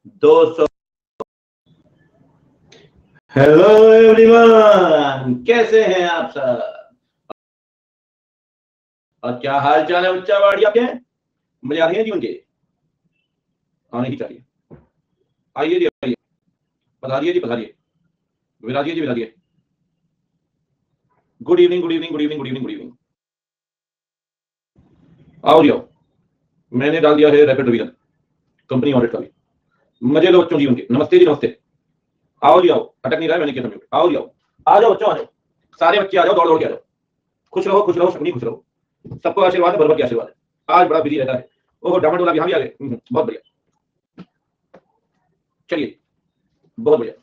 200। Hello everyone, कैसे हैं आप सब और क्या हाल चाल है बच्चा बढ़िया के? मजे आ रही है जीवन के? आने की चाहिए। आइए जी आइए, पधारिए जी पधारिए, विराजिए जी विराजिए। Good evening good evening good evening good evening good evening. आओ जी आओ, मैंने डाल दिया है रैपिड रिवीजन कंपनी ऑडिट का भी। मजे लो बच्चों जीवन के। नमस्ते जी नमस्ते। आओ जी आओ, अटक नहीं रहा है, मैंने किया था म्यूट। आओ जी आओ, आ जाओ बच्चों आ जाओ, सारे बच्चे आ जाओ, दौड़ दौड़ के आ जाओ। खुश रहो शकुनी, खुश रहो। सबको आशीर्वाद है, भरभर के आशीर्वाद है। आज बड़ा बिजी रहता है। ओह डामर डोला यहाँ भी आ गए, बहुत बढ़िया। चलिए बहुत बढ़िया,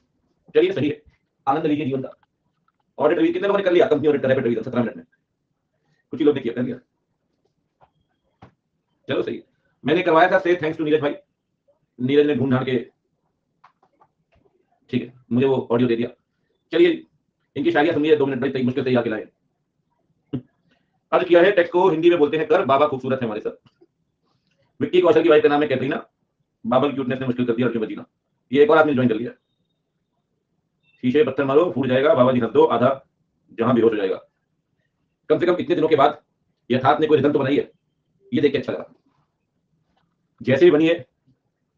चलिए सही है, आनंद लीजिए जीवन का। ऑडिट रिव्यू कितने लोगों ने कर लिया? Company audit rapid revision 17 minute में कुछ ही लोग ने किया, कर लिया। चलो सही है। मैंने करवाया था, से थैंक्स टू नीरज भाई। नीरज ने ढूंढ ढांड के ठीक है मुझे वो ऑडियो दे दिया। चलिए इनकी शायरियां सुनिए, 2 मिनट बड़ी मुश्किल से याद दिलाए। अर्ज किया है टेक्स्ट को हिंदी में बोलते हैं कर, बाबा खूबसूरत है हमारे साथ। विक्की कौशल की वाइफ का नाम है कैटरीना। बाबा की क्यूटनेस ने मुश्किल कर दिया अर्जुन बजीना। ये एक और आदमी ज्वाइन कर लिया। शीशे पत्थर मारो फूट जाएगा, बाबा जी हंस दो आधा जहां बेहोश हो जाएगा। कम से कम इतने दिनों के बाद यथार्थ ने कोई रिजल्ट तो बनाई है, ये देख के अच्छा लगा। जैसे भी बनी है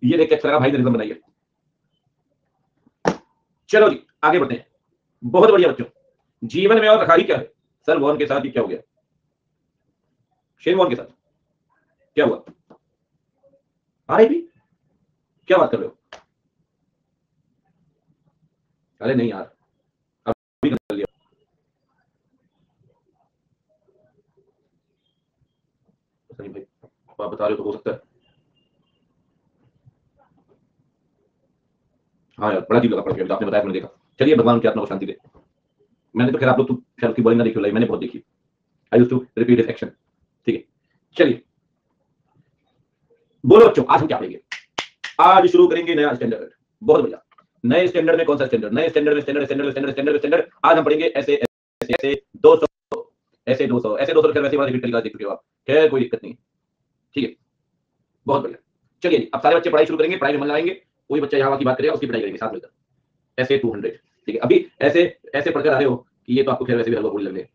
ये देख के अच्छा लगा, भाई ने रिजल्ट बनाई है। चलो जी आगे बढ़ते हैं। बहुत बढ़िया बच्चों, जीवन में और रखाई क्या है? सर वॉन के साथ ही क्या हो गया? शेन वॉन के साथ क्या हुआ? आरआईपी? क्या बात कर रहे हो? अरे नहीं यार, अभी कर लिया। नहीं भाई, आप बता रहे हो तो हो सकता है। हाँ यार बड़ा अजीब लगा पढ़ के, आपने बताया, मैंने देखा। चलिए भगवान की आत्मा को शांति दे। मैंने तो खैर, आप लोग तो शायद की बॉलिंग ना देखी, मैंने बहुत देखी। I used to repeat this action. ठीक है चलिए बोलो बच्चों, आज हम क्या पढ़ेंगे? आज शुरू करेंगे नया स्टैंडर्ड। बहुत बढ़िया। नए स्टैंडर्ड में कौन सा स्टैंडर्ड? नए स्टैंडर्ड में स्टैंडर्ड आज हम पढ़ेंगे ऐसे ऐसे ऐसे 200 ऐसे 200 ऐसे 200 वैसे वाला रिपीट तरीका देख चुके हो आप, खैर कोई दिक्कत नहीं। ठीक है बहुत बढ़िया। चलिए अब सारे बच्चे पढ़ाई शुरू करेंगे, पढ़ाई में मन लगाएंगे। कोई बच्चा यहाँ की बात करेगा, उसकी पढ़ाई करेंगे साथ मिलकर। ऐसे 200 ठीक है। अभी ऐसे ऐसे पढ़कर आ रहे हो कि ये तो आपको खैर वैसे भी हलवा पूरी लग रही है।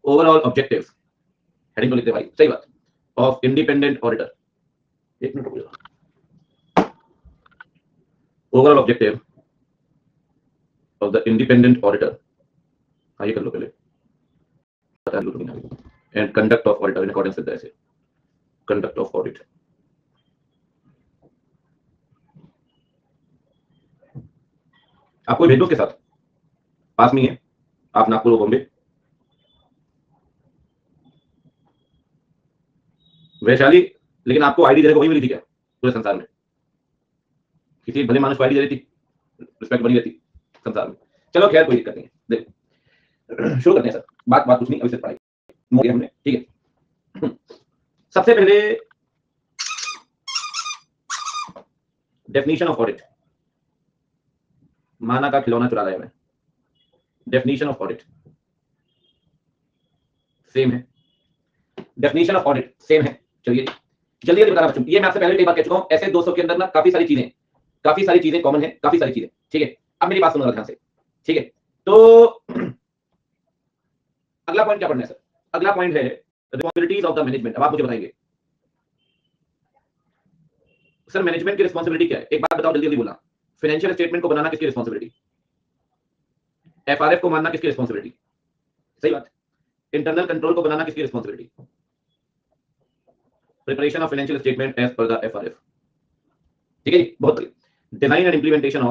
ओवरऑल ऑब्जेक्टिव्स हेडिंग तो लिखते भाई, सही बात। ऑफ इंडिपेंडेंट ऑडिटर, एक मिनट रुको। Overall objective of the independent auditor, हाँ ये कर लो पहले, and conduct of auditor in accordance with ऐसे कंडक्ट ऑफ ऑडिट। आपको भेज दो उसके साथ, पास में है आप, नागपुर बॉम्बे वैशाली। लेकिन आपको आईडी देने को वही मिली थी क्या पूरे संसार में? किसी भले मानुष को आईडी दे रही थी, रिस्पेक्ट बनी रहती संसार में। चलो खैर कोई दिक्कत नहीं है। देखो शुरू करते हैं सर, बात बात कुछ नहीं, अभी सिर्फ पढ़ाई मोड़ी हमने। ठीक है सबसे पहले डेफिनेशन ऑफ ऑडिट। माना का खिलौना चुरा लाया मैं। डेफिनेशन ऑफ ऑडिट सेम है, डेफिनेशन ऑफ ऑडिट सेम है। चलिए जल्दी जल्दी बताना बच्चों, ये मैं आपसे पहले कई बार कह चुका हूं, ऐसे 200 के अंदर ना काफी सारी चीजें कॉमन है, काफी सारी चीजें। ठीक है अब मेरी बात सुनो ध्यान से। ठीक है तो अगला पॉइंट क्या पढ़ना है सर? अगला पॉइंट है रिस्पांसिबिलिटीज ऑफ द मैनेजमेंट। अब आप मुझे बताएंगे सर मैनेजमेंट की रिस्पांसिबिलिटी क्या है? एक बात बताओ जल्दी जल्दी बोलना। फाइनेंशियल स्टेटमेंट को बनाना किसकी रिस्पांसिबिलिटी? एफआरएफ को मानना किसकी रिस्पांसिबिलिटी? सही बात। इंटरनल कंट्रोल को बनाना किसकी responsibility? Preparation of financial statement as per the FRF. ठीक है जी बहुत बढ़िया। Design and implementation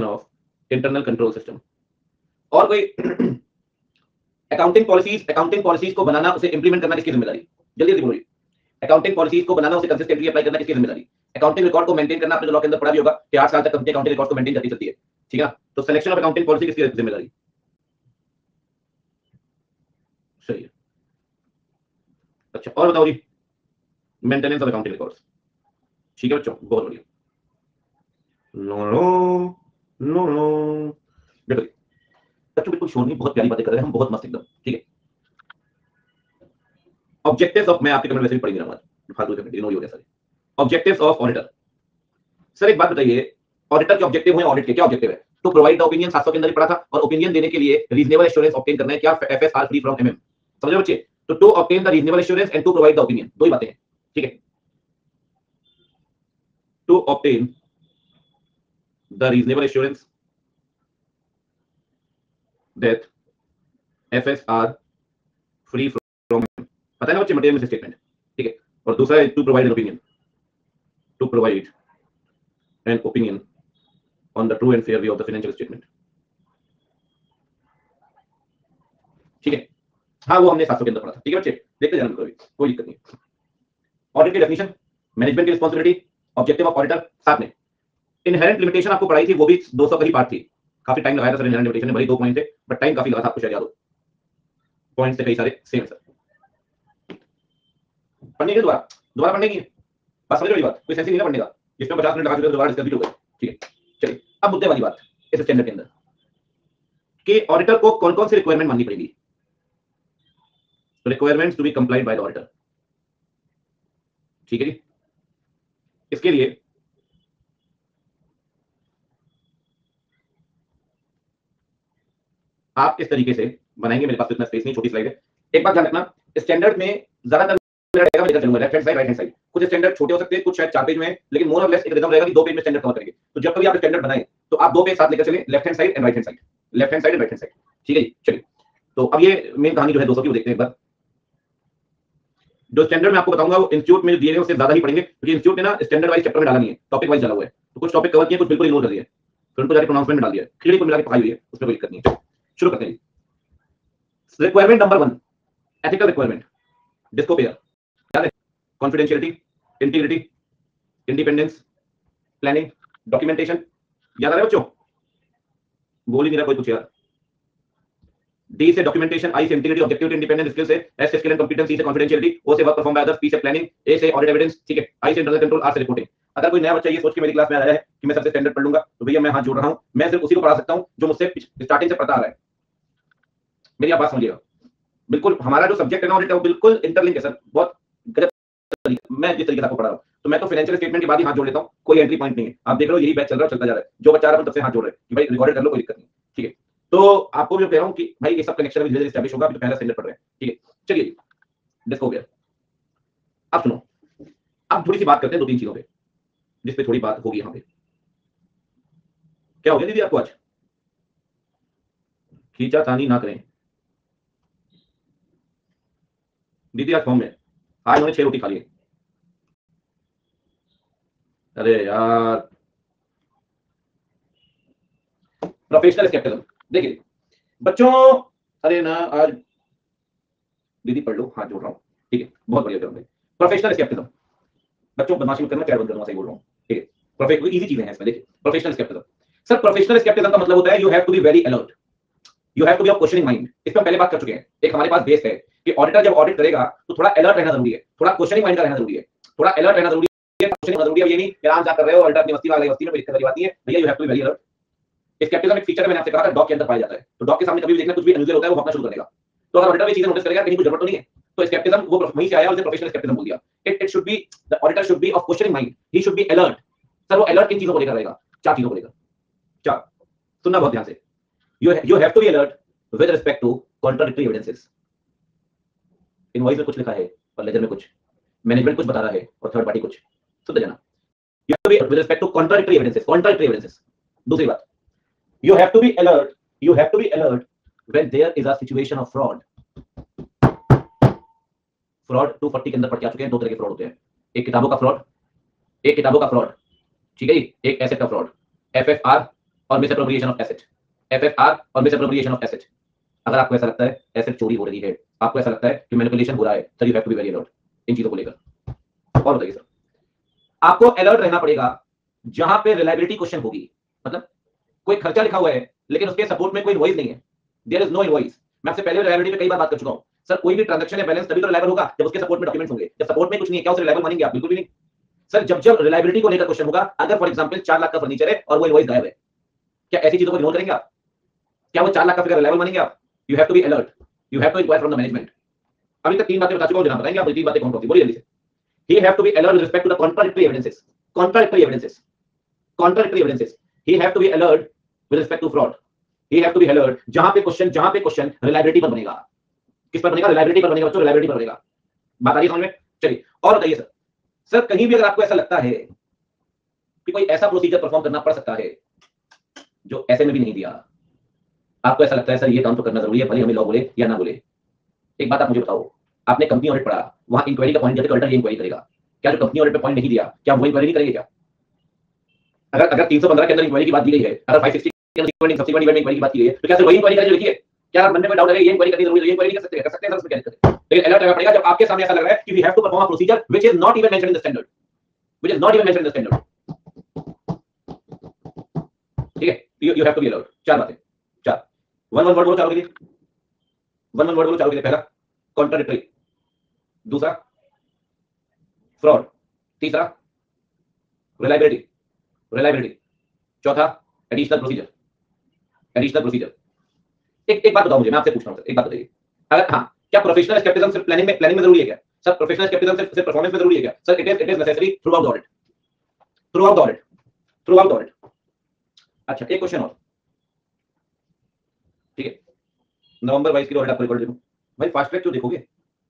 of internal control system. और कोई अकाउंटिंग पॉलिसीज को बनाना, उसे इंप्लीमेंट करना किसकी जिम्मेदारी? जल्दी जल्दी बोलिए। अकाउंटिंग पॉलिसीज को बनाना, उसे कंसिस्टेंटली अप्लाई करना किसकी जिम्मेदारी? अकाउंटिंग रिकॉर्ड को मेंटेन करना, आपने जो लॉ के अंदर पढ़ा भी होगा कि 8 साल तक कंपनी अकाउंटिंग रिकॉर्ड को मेंटेन करती चलती है। ठीक है तो सिलेक्शन ऑफ अकाउंटिंग पॉलिसी किसकी जिम्मेदारी? सही है। अच्छा और बताओ जी, मेंटेनेंस ऑफ अकाउंटिंग रिकॉर्ड्स। ठीक है बच्चों बहुत बढ़िया। नो नो नो नो देखो बच्चों बिल्कुल शोर नहीं, बहुत प्यारी बातें कर रहे हैं हम, बहुत मस्त एकदम। ठीक है ऑब्जेक्टिव्स ऑफ, मैं आपके कमेंट वैसे भी पढ़ नहीं रहा हूं, फालतू के इग्नोर हो गया सारे। Objectives of auditor. सर एक बात बताइए, ऑडिटर के ऑब्जेक्टिव हैं, ऑडिट के क्या ऑब्जेक्टिव है? टू प्रोवाइड द ओपिनियन 700 के अंदर ही पढ़ा था, और ओपिनियन देने के लिए रीजनेबल एश्योरेंस ऑब्टेन करना है, क्या एफएसआर फ्री फ्रॉम एमएम। समझ रहे बच्चे? तो to obtain the reasonable assurance and to provide the opinion, दो ही बातें हैं, ठीक है। To obtain the reasonable assurance that FSR free from, पता है ना बच्चे, मटेरियल स्टेटमेंट, ठीक है। और दूसरा है to provide an opinion, to provide an opinion on the true and fair way of the financial statement, ठीक है। हाँ वो हमने 700 के अंदर पढ़ा था, ठीक है बच्चे, देखते जाना कभी, कोई दिक्कत नहीं। ऑडिट की डेफिनेशन, मैनेजमेंट की रिस्पांसिबिलिटी, ऑब्जेक्टिव ऑफ ऑडिटर, साथ में इनहेरेंट लिमिटेशन आपको पढ़ाई थी, वो भी 200 का ही पार्ट थी, काफी टाइम लगाया था सर इनहेरेंट लिमिटेशन में, बड़ी 2 पॉइंट थे बट टाइम काफी लगा था, आपको शायद याद हो। पॉइंट्स थे कई सारे सेम सर, पढ़ने के दोबारा पढ़ने की बात, समझ रहे बात, कोई सेंस नहीं है पढ़ने का, जिसमें 50 मिनट लगा चुके दोबारा डिस्कस भी हो गए, ठीक है। चलिए अब मुद्दे वाली बात, इस स्टैंडर्ड के अंदर कि ऑडिटर को कौन कौन सी रिक्वायरमेंट माननी पड़ेगी। Requirements to be complied by the auditor, ठीक है जी। इसके लिए आप इस तरीके से बनाएंगे, मेरे पास तो इतना स्पेस नहीं, छोटी स्लाइड है। एक बात ध्यान रखना, स्टैंडर्ड में ज्यादातर रहेगा, मैं लेकर चलूंगा left hand side right hand side, कुछ स्टैंडर्ड छोटे हो सकते हैं, कुछ शायद 4 पेज में, लेकिन मोर और लेस एक रिदम रहेगा कि 2 पेज में स्टैंडर्ड कवर करेंगे। तो जब कभी आप स्टैंडर्ड बनाएं तो आप 2 पेज साथ लेकर चलें, left hand side and right hand side, left hand side and right hand side, ठीक है जी। चलिए तो अब ये मेन कहानी जो है 200 की, वो देखते हैं एक बार। जो स्टैंडर्ड मैं आपको बताऊंगा वो इंस्टीट्यूट में दिए गए उससे ज्यादा ही पढ़ेंगे, क्योंकि इंस्टीट्यूट ने ना स्टैंडर्ड वाइज चैप्टर में डाला नहीं है, टॉपिक वाइज डाला हुआ है, तो कुछ टॉपिक कवर किए, कुछ बिल्कुल इग्नोर कर दिए, फिर उनको जाके प्रोनाउंसमेंट में डाल दिया, खिचड़ी को मिला के पकाई हुई है, उसमें कोई दिक्कत नहीं है। शुरू करते हैं। रिक्वायरमेंट नंबर 1, एथिकल रिक्वायरमेंट, डिस्कोपेयर, याद है, confidentiality, integrity, independence, planning, documentation, याद आ रहा है बच्चों? बोल ही नहीं रहा कोई कुछ यार। डी से डॉक्यूमेंटेशन, आई से इंटीग्रिटी, ऑब्जेक्टिविटी, इंडिपेंडेंस, स्किल से, एस से स्किल एंड कॉम्पिटेंस, सी से कॉन्फिडेंशियलिटी, ओ से work perform by others, P से प्लानिंग, ए से ऑडिट एविडेंस, ठीक है, आई से इंटरनल कंट्रोल, आर से रिपोर्टिंग। अगर कोई नया बच्चा ये सोच के मेरी क्लास में आया है कि मैं सबसे स्टैंडर्ड पढ़ लूंगा, तो भैया मैं हाथ जोड़ रहा हूं, मैं सिर्फ उसी को पढ़ा सकता हूं जो मुझसे स्टार्टिंग से पढ़ता आ रहा है। मेरी आप बात समझिएगा, बिल्कुल हमारा जो सब्जेक्ट है ना ऑडिट, वो बिल्कुल इंटरलिंक है सर, बहुत गलत तरीका, मैं जिस तरीके से आपको पढ़ा रहा हूं। तो मैं तो फाइनेंशियल स्टेटमेंट के बाद ही हाथ जोड़ लेता हूं, कोई एंट्री पॉइंट नहीं है। आप देख रहे हो यही बैच चल रहा है, चलता जा रहा है, जो बच्चा आ रहा है तब से हाथ जोड़ रहे हैं कि भाई रिकॉर्ड कर लो, कोई दिक्कत नहीं, ठीक है। तो आपको भी कह रहा हूं कि भाई ये सब कनेक्शन धीरे धीरे एस्टैब्लिश होगा, अभी तो पहला स्टैंडर्ड पढ़ रहे हैं, ठीक है। चलिए डिस्को गया, अब सुनो, अब थोड़ी सी बात करते हैं 2-3 चीजों पे, जिस पे थोड़ी बात होगी यहाँ पे। क्या हो गया दीदी आपको आज? खींचा तानी ना करें दीदी, आज फॉर्म में आज उन्होंने 6 रोटी खा ली। अरे यार, प्रोफेशनल स्केप्टिज्म, देखिए बच्चों, अरे ना आज दीदी पढ़ लो, हाथ जोड़ रहा हूँ, ठीक है, बहुत बढ़िया करूंगा। प्रोफेशनल स्केप्टिज्म, बच्चों बदमाशी मत करना, क्या बंद करना, सही बोल रहा हूँ, ठीक है। प्रोफेशनल इजी चीजें हैं इसमें, देखिए professional skepticism. Sir professional skepticism का मतलब होता है you have to be very alert, you have to be of questioning mind. इस पर हम पहले बात कर चुके हैं, एक हमारे पास बेस है कि ऑडिटर जब ऑडिट करेगा तो थोड़ा अलर्ट रहना जरूरी है, थोड़ा क्वेश्चनिंग माइंड का रहना जरूरी है, थोड़ा अलर्ट रहना जरूरी है, क्वेश्चनिंग रहना जरूरी है। ये नहीं कि आराम से कर रहे हो, ऑडिटर अपनी मस्ती वाली मस्ती में, कोई दिक्कत वाली बात नहीं है भैया, you have to be very alert. Skepticism एक फीचर है, मैंने आपसे कहा था डॉग के अंदर पाया जाता है, तो डॉग के सामने कभी भी देखना कुछ भी अनयूजुअल होता है वो भागना शुरू कर देगा। तो अगर ऑडिटर ये चीजें नोटिस करेगा कहीं कुछ गड़बड़ तो नहीं है, तो स्केप्टिज्म वो वहीं से आया, उसे प्रोफेशनल स्केप्टिज्म बोल दिया। It should be, the auditor should be of questioning mind, he should be alert. Sir वो अलर्ट किन चीजों को लेकर रहेगा? 4 चीजों को लेकर, 4, सुनना बहुत ध्यान से। You have to be alert with respect to contradictory evidences. Invoice में कुछ लिखा है और लेजर में कुछ, मैनेजमेंट कुछ बता रहा है और थर्ड पार्टी कुछ, सुन जाना। You have to be with respect to contradictory evidences, contradictory evidences. दूसरी बात, you have to be alert when there is a situation of fraud. Fraud 240 के अंदर पढ़ के आ चुके हैं, 2 तरह के फ्रॉड होते हैं, एक किताबों का फ्रॉड, एक किताबों का फ्रॉड, ठीक है जी, एक एसेट का फ्रॉड, एफएफआर और मिसअप्रोप्रिएशन ऑफ एसेट, एफएफआर और मिसअप्रोप्रिएशन ऑफ एसेट। अगर आपको ऐसा लगता है एसेट चोरी हो रही है, आपको ऐसा लगता है कि मैनिपुलेशन हो रहा है, sir you have to be very alert इन चीजों को लेकर। और बताइए सर, आपको अलर्ट रहना पड़ेगा जहां पे रिलायबिलिटी क्वेश्चन होगी, मतलब कोई खर्चा लिखा हुआ है लेकिन उसके सपोर्ट में कोई इनवॉइस नहीं है, देयर इज नो इनवॉइस। मैं आपसे पहले रिलायबिलिटी पे कई बार बात कर चुका हूं, सर कोई भी ट्रांजैक्शन या बैलेंस तभी तो रिलायबल होगा जब उसके सपोर्ट में डॉक्यूमेंट्स होंगे, जब सपोर्ट में कुछ नहीं है क्या उसे रिलायबल मानेंगे आप? बिल्कुल भी नहीं सर। जब रिलायबिलिटी को लेकर क्वेश्चन होगा, अगर फॉर एग्जांपल 4 लाख का फर्नीचर है और वो इनवॉइस गायब है, क्या ऐसी चीजों को इग्नोर करेंगे आप? क्या वो 4 लाख का फिगर रिलायबल मानेंगे आप? You have to be alert, you have to inquire from the management. अभी तक 3 बातें बता चुका हूं, जनाब बताएंगे आप 3 बातें कौन कौन सी? बोलिए जल्दी से। he have to be alert with respect to the contradictory evidences. Contradictory evidences. Contradictory evidences. He have to be alert with respect to fraud. He have to be alert जहां पे क्वेश्चन रिलायबिलिटी पर बनेगा. किस पर बनेगा? Reliability पर बनेगा बच्चों, रिलायबिलिटी पर बनेगा. बात आ रही है समझ में? चलिए और बताइए सर. सर कहीं भी अगर आपको ऐसा लगता है कि कोई ऐसा प्रोसीजर परफॉर्म करना पड़ सकता है जो ऐसे में भी नहीं दिया, आपको ऐसा लगता है सर ये काम तो करना जरूरी है भले हमें लॉ बोले या ना बोले. एक बात आप मुझे बताओ, आपने कंपनी ऑडिट पढ़ा, वहां इंक्वायरी का पॉइंट दिया तो ऑडिटर ये इंक्वायरी करेगा. क्या जो कंपनी ऑडिट पे पॉइंट नहीं दिया क्या वो इंक्वायरी नहीं करेंगे क्या? अगर 315 के अंदर इंक्वायरी की बात दी गई है, अगर 560 के अंदर सब्सिक्वेंट इवेंट में इंक्वायरी की बात की गई है, तो क्या सिर्फ वही इंक्वायरी करेंगे? लिखिए क्या मन में कोई डाउट है ये इंक्वायरी करनी जरूरी है? ये इंक्वायरी कर सकते हैं सर उसमें क्या दिक्कत है? लेकिन अलर्ट रहना पड़ेगा जब आपके सामने ऐसा लग रहा है कि we have to perform a procedure which is not even mentioned in the standard, which is not even mentioned in the standard. ठीक है, you have to be alert. चार बातें, चार. वन वन वर्ड बोलो चारों के लिए. वन वन वर्ड बोलो चारों के लिए. पहला कॉन्ट्राडिक्टरी, दूसरा फ्रॉड, तीसरा रिलायबिलिटी, रिलायबिलिटी, चौथा एडिशनल प्रोसीजर, एडिशनल प्रोसीजर. एक बात बताओ मुझे, मैं आपसे पूछ रहा हूं सर, एक बात बताइए. अगर हाँ, क्या प्रोफेशनल स्केप्टिसिज्म सिर्फ प्लानिंग में जरूरी है क्या? सर प्रोफेशनल स्केप्टिसिज्म सिर्फ परफॉर्मेंस में जरूरी है क्या? Sir it is necessary through out the audit, through out the audit, through out the audit. अच्छा एक क्वेश्चन और. ठीक है, नवंबर 22 की ऑडिट आपको रिकॉर्ड देखो भाई. फास्ट ट्रैक क्यों देखोगे?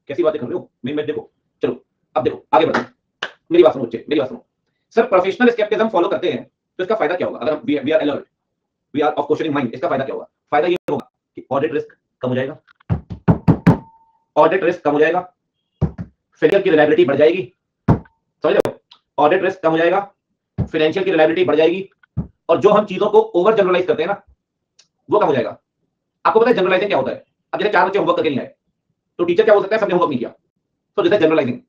कैसी बातें कर रहे हो? मेरी मैच देखो. चलो अब देखो आगे बढ़ो. मेरी बात सुनो बच्चे, मेरी बात सुनो. सर प्रोफेशनल स्केप्टिसिज्म फॉलो करते हैं तो इसका फायदा क्या होगा? अगर we are alert, we are of questioning mind, इसका फायदा क्या होगा? फायदा ये होगा कि ऑडिट रिस्क कम हो जाएगा, ऑडिट रिस्क कम हो जाएगा, फेलियर की रिलायबिलिटी बढ़ जाएगी. समझ रहे हो? ऑडिट रिस्क कम हो जाएगा, फाइनेंशियल की रिलायबिलिटी बढ़ जाएगी, और जो हम चीजों को ओवर जनरलाइज करते हैं ना वो कम हो जाएगा. आपको पता है जनरलाइजिंग क्या होता है? अब जैसे 4 बच्चे होमवर्क करके नहीं आए तो टीचर क्या हो सकता है सबने होमवर्क नहीं किया, तो दिस इज जनरलाइजिंग.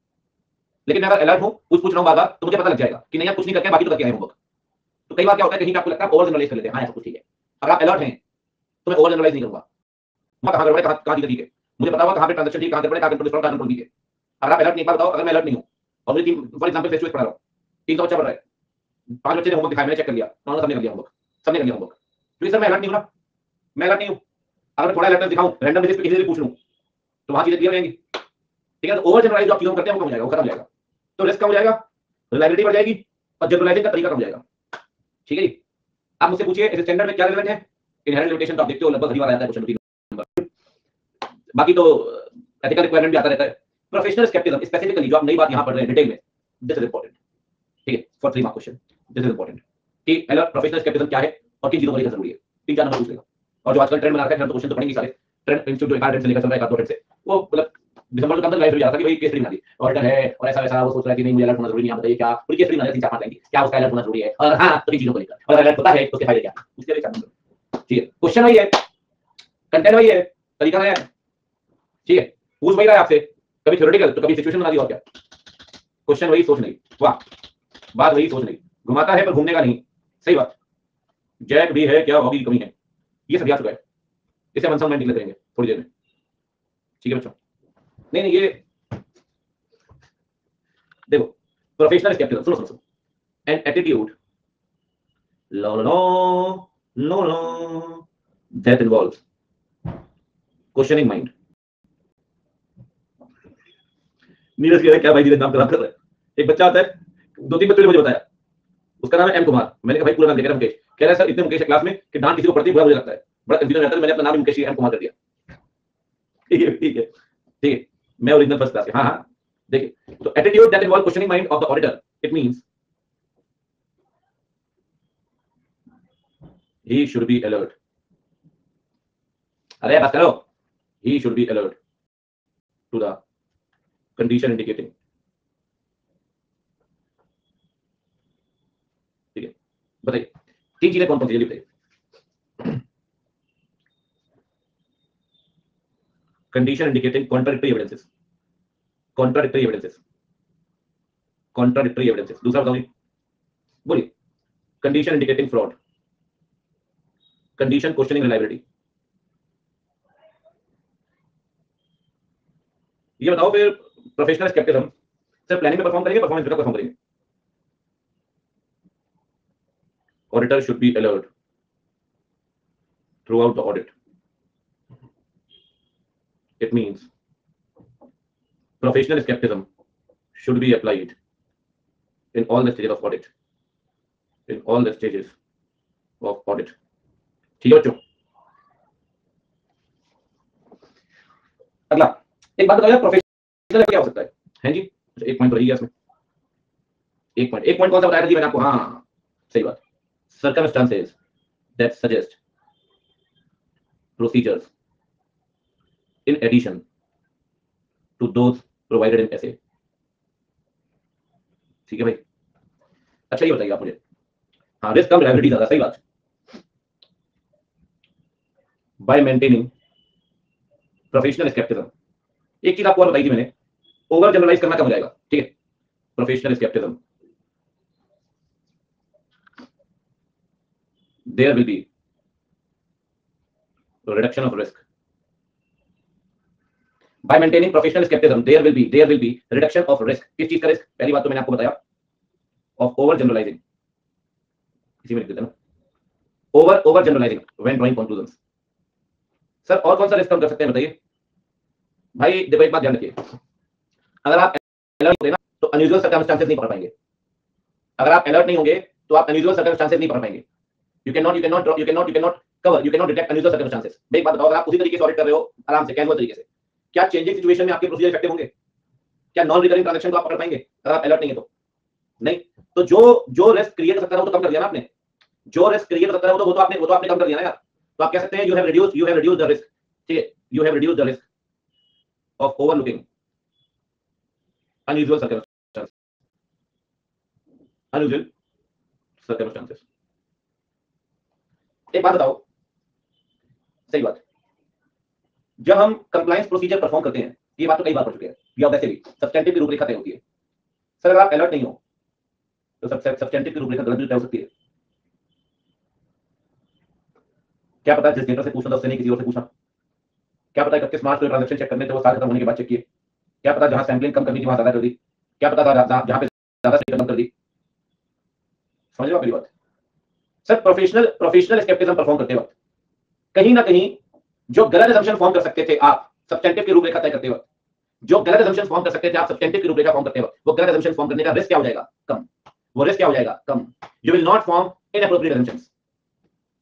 लेकिन मैं अगर अलर्ट हूं, पूछ रहा हूं बार-बार, तो मुझे पता लग जाएगा कि नहीं यार कुछ नहीं करके बाकी तो करके आए होमवर्क. तो कई बार क्या होता है कहीं आपको लगता है ओवर जनरलाइज कर लेते हैं. हां ऐसा कुछ ठीक है. अगर आप अलर्ट हैं तो मैं ओवर जनरलाइज नहीं करूंगा. मैं कहां गड़बड़ है कहां ठीक है, मुझे पता होगा कहां पे ट्रांजैक्शन ठीक, कहां गड़बड़ है, कहां कंट्रोल स्ट्रांग, कहां कंट्रोल वीक है. अगर आप अलर्ट नहीं, बताओ अगर मैं अलर्ट नहीं हूं और मुझे team for example face to face पढ़ा रहा हूं, 300 बच्चा पढ़ रहा है, 5 बच्चे ने होमवर्क दिखाया, मैंने चेक कर लिया, उन्होंने सबने कर लिया होमवर्क, सबने कर लिया होमवर्क. तो सर मैं अलर्ट नहीं हूं ना, मैं अलर्ट नहीं हूं. अगर थोड़ा अलर्टनेस दिखाऊं, रैंडम बेसिस पे किसी से भी पूछ लूं तो वहां चीजें क्लियर रहेंगी. ठीक है, तो ओवर जनरलाइज जो आप चीजों करते हैं वो कम हो जाएगा, वो खत्म हो जाएगा. तो रिस्क कम हो जाएगा, रिलायबिलिटी बढ़ जाएगी और जनरलाइजिंग का तरीका कम हो जाएगा. ठीक है जी. आप मुझसे पूछिए इस स्टैंडर्ड में क्या रिलेवेंट है? इनहेरेंट लिमिटेशन तो आप देखते हो लगभग हर बार आता है क्वेश्चन रूटीन. बाकी तो एथिकल रिक्वायरमेंट भी आता रहता है. प्रोफेशनल स्केप्टिसिज्म स्पेसिफिकली जो आप नई बात यहां पढ़ रहे हैं डिटेल में, दिस इज इंपॉर्टेंट. ठीक है, for 3 mark question this is important कि अलर्ट प्रोफेशनल स्केप्टिसिज्म क्या है और किन चीजों को लेकर जरूरी है. 3-4 नंबर पूछ लेगा. और जो आजकल ट्रेंड बना रखा है, तो क्वेश्चन तो पढ़ेंगे सारे. ट्रेंड इंस्टीट्यूट जो एक से लेकर चल रहा है, एक से वो मतलब दिसंबर के अंदर लाइव हो जाता था कि भाई केस बना दी ऑर्डर है और ऐसा वैसा, वो सोच रहा है कि नहीं मुझे अलर्ट होना जरूरी नहीं है. बताइए क्या पूरी केस बना दी 3-4 लाइन की, क्या उसका अलर्ट होना जरूरी है? और हां तो चीजों को लेकर, और अलर्ट पता है उसके फायदे क्या, उसके लिए 4 नंबर. ठीक है, क्वेश्चन वही है, कंटेंट वही है, तरीका नया है. ठीक है, पूछ वही रहा है आपसे, कभी थ्योरेटिकल तो कभी सिचुएशन बना दी. और क्या क्वेश्चन वही, सोच नहीं. वाह, बात वही, सोच नहीं. घुमाता है पर घूमने का नहीं. सही बात. जैक भी है क्या, हॉबी की कमी है, ये सब याद चुका है. इसे हम समझ निकल करेंगे थोड़ी देर में. ठीक है बच्चों. नहीं नहीं, ये देखो प्रोफेशनल स्केप्टिसिज्म, सुनो सुनो. An attitude low low low low that involves questioning mind. Neeraj कह क्या भाई नीरज नाम खराब कर रहा है. एक बच्चा आता है, 2-3 बच्चों ने मुझे बताया, उसका नाम है एम कुमार. मैंने कहा भाई पूरा नाम लेकर मुकेश. कह रहा है सर इतने मुकेश है क्लास में कि डांट किसी को पड़ती है बुरा मुझे लगता है, बड़ा कंफ्यूजन रहता है. मैंने अपना नाम मुकेश एम कुमार कर दिया. ठीक है ठीक है ठीक है, मैं ओरिजिनल फर्स्ट क्लास. हाँ हाँ देखिए, तो attitude that involve questioning mind of the auditor, it means he should be alert. अरे बस करो. He should be alert to the condition indicating. ठीक है, बताइए 3 चीजें कौन कौन सी है बताइए. Condition indicating contradictory evidences, contradictory evidences, contradictory evidences. दूसरा बताओ जी, बोलिए. Condition indicating fraud, condition questioning reliability. ये बताओ फिर प्रोफेशनल स्केप्टिसिज्म सिर्फ प्लानिंग में परफॉर्म करेंगे, परफॉर्मेंस में परफॉर्म करेंगे? Auditor should be alert throughout the audit. It means professional skepticism should be applied in all the stages of audit. In all the stages of audit. ठीक है बच्चों, अगला एक बात बताओ यार, प्रोफेशनल क्या हो सकता है जी? एक पॉइंट तो रही है इसमें, एक पॉइंट कौन सा बताया था जी मैंने आपको? हाँ सही बात, circumstances that suggest procedures in addition to those provided in essay. ठीक है भाई, अच्छा ये बताइए आप मुझे, हाँ रिस्क कम रिलायबिलिटी ज्यादा, सही बात, बाय मेंटेनिंग प्रोफेशनल स्केप्टिज्म। एक चीज आपको और बताई थी मैंने, ओवर जनरलाइज करना कम हो जाएगा, ठीक है, professional skepticism, there will be reduction of risk. By maintaining professional skepticism there will be reduction of risk. किस चीज का रिस्क? पहली बात तो मैंने आपको बताया, ऑफ ओवर जनरलाइजिंग, इसी में लिख देते हैं ना, over generalizing when drawing conclusions. Sir और कौन सा रिस्क कम कर सकते हैं बताइए भाई? देखो एक बात ध्यान रखिए, अगर आप अलर्ट होंगे ना तो अनयूजुअल सर्कमस्टेंसेस नहीं पकड़ पाएंगे। अगर आप अलर्ट नहीं होंगे तो आप अनयूजुअल सर्कमस्टेंसेस नहीं पकड़ पाएंगे। You can not cover, you can not detect unusual circumstances. मैं एक बात बताओ, अगर आप उसी तरीके से ऑडिट कर रहे हो आराम से कैजुअल तरीके से, क्या चेंजिंग सिचुएशन में आपके प्रोसीजर इफेक्टिव होंगे? क्या नॉन रिकरिंग ट्रांजैक्शन को आप पकड़ पाएंगे अगर आप अलर्ट नहीं है तो? नहीं। तो जो रिस्क क्रिएट कर सकता है वो तो कम कर दिया ना आपने, जो रिस्क क्रिएट कर सकता है वो तो आपने कम कर दिया ना यार। तो आप कह सकते हैं you have reduced the risk, ठीक है, you have reduced the risk of overlooking unusual circumstances। एक बात बताओ, सही बात, जब हम कंप्लायंस प्रोसीजर परफॉर्म करते हैं, ये बात तो कई बार पढ़ चुके हैं, या वैसे भी सब्सटेंटिव की रूपरेखा तय होती है। सर अगर आप अलर्ट नहीं हो तो सब्सटेंटिव की रूपरेखा गलत तय हो सकती है। क्या पता जिस डेटा से पूछना था उससे नहीं किसी और से पूछा, क्या पता 31 मार्च को ट्रांजैक्शन चेक करने थे वो साल खत्म होने के बाद चेक किए, क्या पता जहां सैंपलिंग कम करनी थी वहां ज्यादा कर दी, क्या पता जहां पे ज्यादा सही कम कर दी। समझ लो मेरी बात। सर प्रोफेशनल स्केप्टिज्म परफॉर्म करते वक्त कहीं ना कहीं जो गलत असम्पशन फॉर्म कर सकते थे आप सब्सटेंटिव की रूपरेखा तय करते वक्त, जो गलत असम्पशन फॉर्म कर सकते थे आप सब्सटेंटिव की रूपरेखा फॉर्म करते वक्त, वो गलत असम्पशन फॉर्म करने का रिस्क क्या हो जाएगा? कम। वो रिस्क क्या हो जाएगा? कम। You will not form inappropriate assumptions,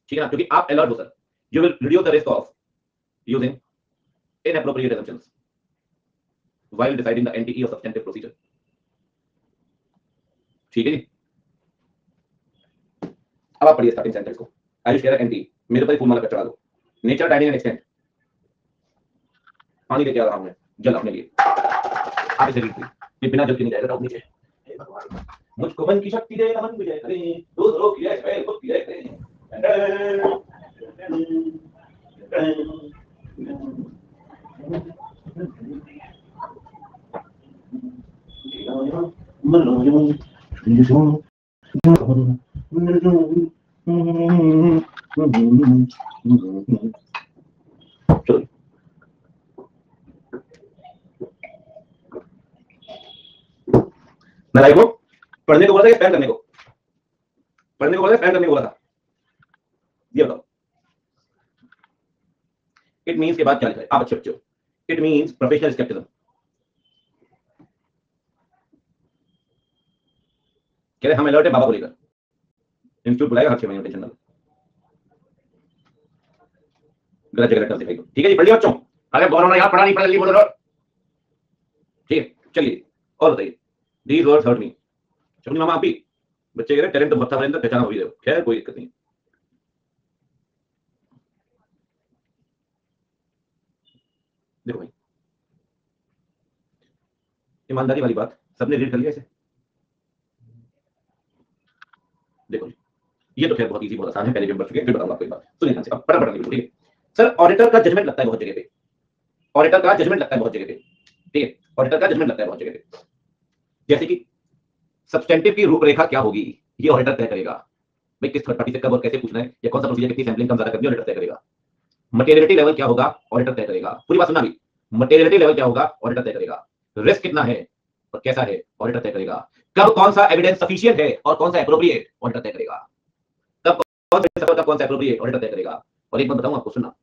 ठीक है ना, क्योंकि आप अलर्ट हो sir. You will reduce the risk of using inappropriate assumptions while deciding the NTE of substantive procedure। ठीक है जी, अब आप पढ़िए स्टार्टिंग सेंटेंस को। आई विल शेयर NTE, मेरे ऊपर फूल माला चढ़ा दो। नेचर टाइमिंग एंड एक्सटेंट, पानी लेके आ रहा हूं मैं जल अपने लिए, आप इसे रीड कीजिए, ये बिना जल के नहीं जाएगा डाउन नीचे। मुझको मन की शक्ति दे, मन विजय करे, दूसरों की जय खुद की जय करे। मैं लाइव को पढ़ने को बोला था, स्पैम करने को, पढ़ने को बोला था, स्पैम करने को बोला था, ये बताओ। इट मींस के बाद क्या लिखा है आप अच्छे बच्चों? It means professional skepticism. कह रहे हम अलर्ट है बाबा को लेकर, इंस्टीट्यूट बुलाएगा हर 6 महीने, टेंशन ना लो। गलत जगह करते भाई, ठीक है जी, पढ़ लिया बच्चों? अरे गौरव यार पढ़ा नहीं, पढ़ जल्दी बोलो रहो, ठीक है चलिए और बताइए। These words hurt me, Shakuni मामा आप भी, बच्चे कह रहे टैलेंट तो बहुत था वरिंदर, पहचाना हो भी देखो, खैर कोई दिक्कत नहीं। देखो भाई ईमानदारी वाली बात, सबने रीड कर लिया इसे? देखो जी, ये तो खैर बहुत इजी बहुत आसान है, पहले भी हम पढ़ चुके हैं, फिर बताऊंगा आपको एक बात, सुनिए ध्यान से, अब पढ़ना ठीक है। सर ऑडिटर का जजमेंट लगता है बहुत जगह पे, ऑडिटर का जजमेंट लगता है बहुत जगह पे, ठीक है, ऑडिटर का जजमेंट लगता है बहुत जगह पे। जैसे कि सब्सटेंटिव की रूपरेखा क्या होगी ये ऑडिटर तय करेगा, भाई किस थर्ड पार्टी से कब और कैसे पूछना है, या कौन सा प्रोसीजर, कितनी सैंपलिंग कम ज्यादा करनी है, ऑडिटर तय करेगा। मटेरियलिटी लेवल क्या होगा, ऑडिटर तय करेगा। पूरी बात सुनना भी, मटेरियलिटी लेवल क्या होगा, ऑडिटर तय करेगा। रिस्क कितना है और कैसा है, ऑडिटर तय करेगा। कब कौन सा एविडेंस सफिशिएंट है और कौन सा एप्रोप्रिएट, ऑडिटर तय करेगा। कब कौन सा एप्रोप्रिएट, ऑडिटर तय करेगा। और एक बात बताऊं आपको, सुनना,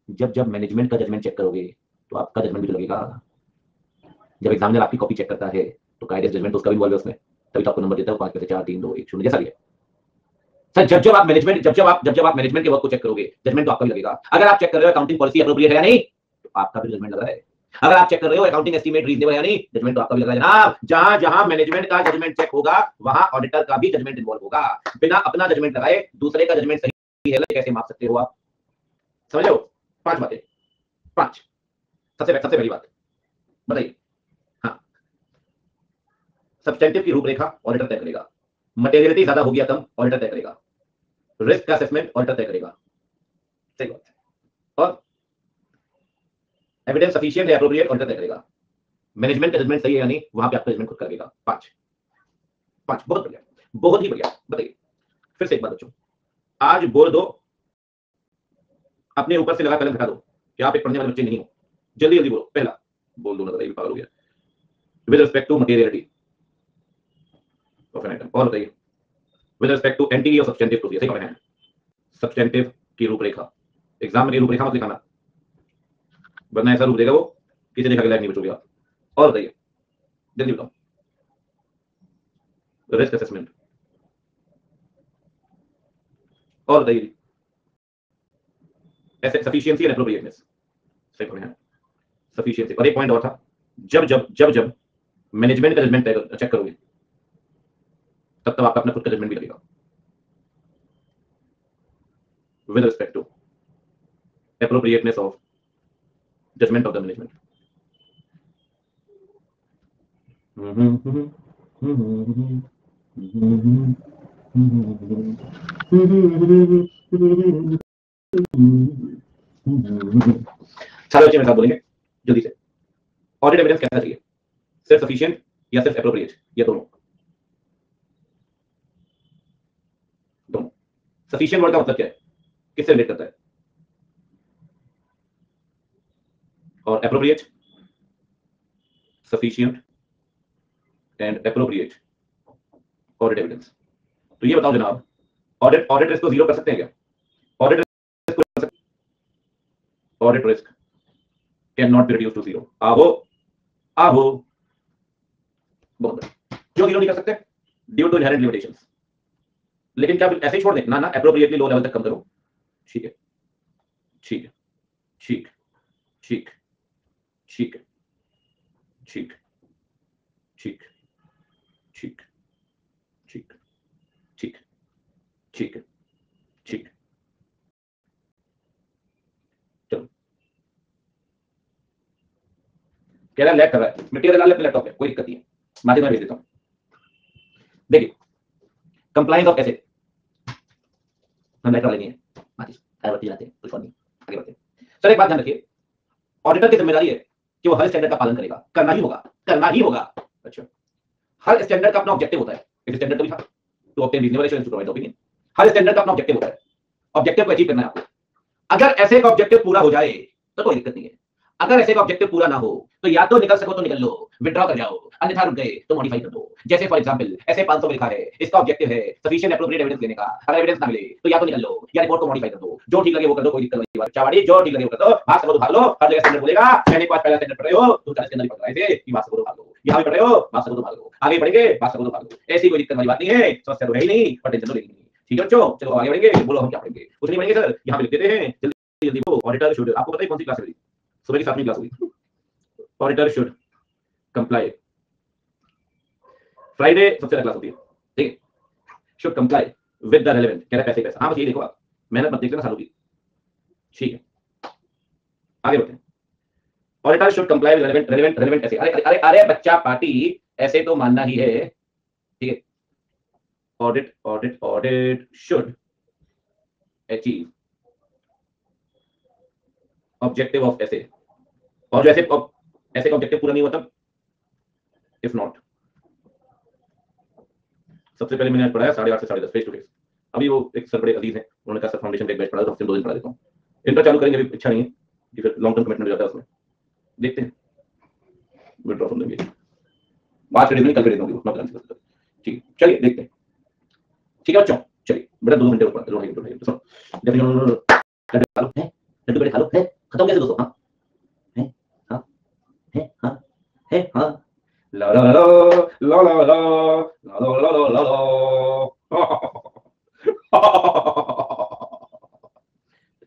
जब मैनेजमेंट का जजमेंट चेक करोगे तो आपका जजमेंट भी लगेगा। जब एग्जामिनर आपकी कॉपी चेक करता है तो गाइडेंस जजमेंट तो उसका भी इन्वॉल्व है उसमें, तभी तो आपको नंबर देता है 5 में से 4 3 2 1 0 जैसा भी है सर। जब जब आप मैनेजमेंट के वर्क को चेक करोगे जजमेंट तो आपका भी लगेगा। अगर आप चेक कर रहे हो अकाउंटिंग पॉलिसी एप्रोप्रिएट है या नहीं, तो आपका भी जजमेंट लग रहा है। अगर आप चेक कर रहे हो अकाउंटिंग एस्टीमेट रीजनेबल है या नहीं, जजमेंट तो आपका भी लग रहा है जनाब। जहां जहां मैनेजमेंट का जजमेंट चेक होगा वहां ऑडिटर का भी जजमेंट इन्वॉल्व होगा। बिना अपना जजमेंट लगाए दूसरे का जजमेंट सही है कैसे माप सकते हो आप? समझ लो 5 बातें। 5 सबसे पहली बात बताइए। हाँ, सब्सटेंटिव की रूपरेखा ऑडिटर तय करेगा। मटेरियलिटी ज्यादा होगी या कम ऑडिटर तय करेगा। रिस्क का असेसमेंट ऑडिटर तय करेगा। सही बात है। और एविडेंस सफिशिएंट है एप्रोप्रिएट ऑडिटर तय करेगा। मैनेजमेंट का जजमेंट सही है या नहीं वहां पे आपका जजमेंट खुद करेगा। 5 बहुत बढ़िया, बहुत ही बढ़िया। बताइए फिर से एक बात बच्चों, आज बोल दो, अपने ऊपर से लगा कलम हटा दो कि आप एक पढ़ने वाले बच्चे नहीं हो। जल्दी जल्दी बोलो। पहला बोल दो ना, बताइए पागल हो गया। With respect to materiality of an item. और बताइए विद रिस्पेक्ट टू एंटिटी और सब्सटेंटिव टू, सही कमेंट है। सब्सटेंटिव की रूपरेखा, एग्जाम में रूपरेखा मत लिखाना वरना ऐसा रूप देगा वो किसी लिखा के लायक नहीं बचोगे आप। और बताइए जल्दी बताओ। Risk assessment. और बताइए ऐसे सफिशिएंसी एंड एप्रोप्रिएटनेस, सही कमेंट है। सफिशिएंसी। और एक पॉइंट और था, जब मैनेजमेंट का जजमेंट चेक करोगे तब तब आपका अपना खुद का जजमेंट भी लगेगा। With respect to appropriateness of judgment of the management. सारे बच्चे मेरे साथ बोलेंगे जल्दी से। ऑडिट एविडेंस कैसा चाहिए? सिर्फ सफिशिएंट या सिर्फ एप्रोप्रिएट या दोनों? दोनों। सफिशिएंट वर्ड का मतलब क्या है, किससे रिलेट करता है? और appropriate, sufficient and appropriate audit evidence. तो ये बताओ जनाब, ऑडिट रिस्क को जीरो कर सकते हैं क्या? Audit risk can not be reduced to zero. आहो बहुत क्यों जीरो नहीं कर सकते? Due to inherent limitations. लेकिन क्या ऐसे ही छोड़ दें? ना एप्रोप्रिएटली लो लेवल तक कम करो। ठीक है ठीक है ठीक ठीक ठीक ठीक ठीक ठीक ठीक ठीक ठीक ठीक। चलो कह रहा लैग कर रहा है, मटेरियल डाल ले अपने लैपटॉप पे, कोई दिक्कत नहीं है, माध्यम में भेज देता हूं। देखिए कंप्लायंस ऑफ एसेट हम लैटर लेनी है, माचिस अगरबत्ती लाते हैं, कुछ और नहीं, आगे बढ़ते हैं। सर एक बात ध्यान रखिए, ऑडिटर की जिम्मेदारी है कि वो हर स्टैंडर्ड का पालन करेगा, करना ही होगा। अच्छा, हर स्टैंडर्ड का अपना ऑब्जेक्टिव होता है। इस स्टैंडर्ड का भी था to obtain reasonable assurance to provide opinion. हर स्टैंडर्ड का अपना ऑब्जेक्टिव होता है, ऑब्जेक्टिव को अचीव करना है आपको। अगर ऐसे का ऑब्जेक्टिव पूरा हो जाए तो कोई दिक्कत नहीं है, अगर ऐसे का ऑब्जेक्टिव पूरा ना हो तो या तो निकल सको तो निकल लो, विड्रॉ कर जाओ, अन्यथा रुक गए तो मॉडिफाई कर दो। जैसे फॉर एग्जांपल ऐसे 500 में लिखा है, इसका ऑब्जेक्टिव है सफिशिएंट एप्रोप्रिएट एविडेंस लेने का, अगर एविडेंस ना मिले तो या तो निकल लो या रिपोर्ट को मॉडिफाई कर दो, जो ठीक लगे वो कर दो, कोई दिक्कत नहीं। चावाड़ी जो ठीक लगे वो कर दो, भाग सको तो भाग लो, हर जगह स्टैंडर्ड बोलेगा। मैंने पास पहला स्टैंडर्ड पढ़ रहे हो, दूसरा स्टैंडर्ड पढ़ रहे थे कि भाग सको तो भाग लो, यहां भी पढ़ रहे हो भाग सको तो भाग लो, आगे पढ़ेंगे भाग सको तो भाग लो, ऐसी कोई दिक्कत वाली बात नहीं है, समस्या तो है ही नहीं और टेंशन तो लेनी नहीं। ठीक है बच्चों, चलो आगे बढ़ेंगे। बोलो हम क्या पढ़ेंगे? कुछ नहीं पढ़ेंगे सर, यहां पे लिख देते हैं जल्दी जल्दी। वो ऑडिटर शुड, आपको पता है कौन सी क्लास है? सुबह की 7वीं क्लास हुई। ऑडिटर शुड कंप्लाई, फ्राइडे सबसे ज्यादा क्लास होती है, ठीक है। Should comply with the relevant, कह रहा है पैसे पैसा। हाँ बस ये देखो, आप मेहनत मत देख लेना सालों की। ठीक है आगे बढ़ते हैं। Auditor should comply with relevant ऐसे। अरे बच्चा पार्टी, ऐसे तो मानना ही है, ठीक है। Audit should achieve objective of ऐसे, और जो ऐसे का ऑब्जेक्टिव पूरा नहीं हुआ तब इफ नॉट। सबसे पहले मैंने पढ़ाया 8:30 से 10:30 फेस टू फेस। अभी वो एक सर बड़े अजीज हैं, उन्होंने कहा सर फाउंडेशन का एक बैच पढ़ा, तो हफ्ते में 2 दिन पढ़ा देता हूँ। इंटर चालू करेंगे, अभी इच्छा नहीं है कि फिर लॉन्ग टर्म कमिटमेंट हो जाता है उसमें। देखते हैं विड्रॉ कर देंगे, आज के दिन कल कर देंगे उतना प्लान से। ठीक चलिए देखते हैं। ठीक है बच्चों, चलिए बेटा 2 घंटे ऊपर लड्डू बड़े खा लो है, खत्म कैसे दोस्तों? हाँ है, हाँ है, हाँ है, हाँ ला ला ला ला ला ला ला ला ला ला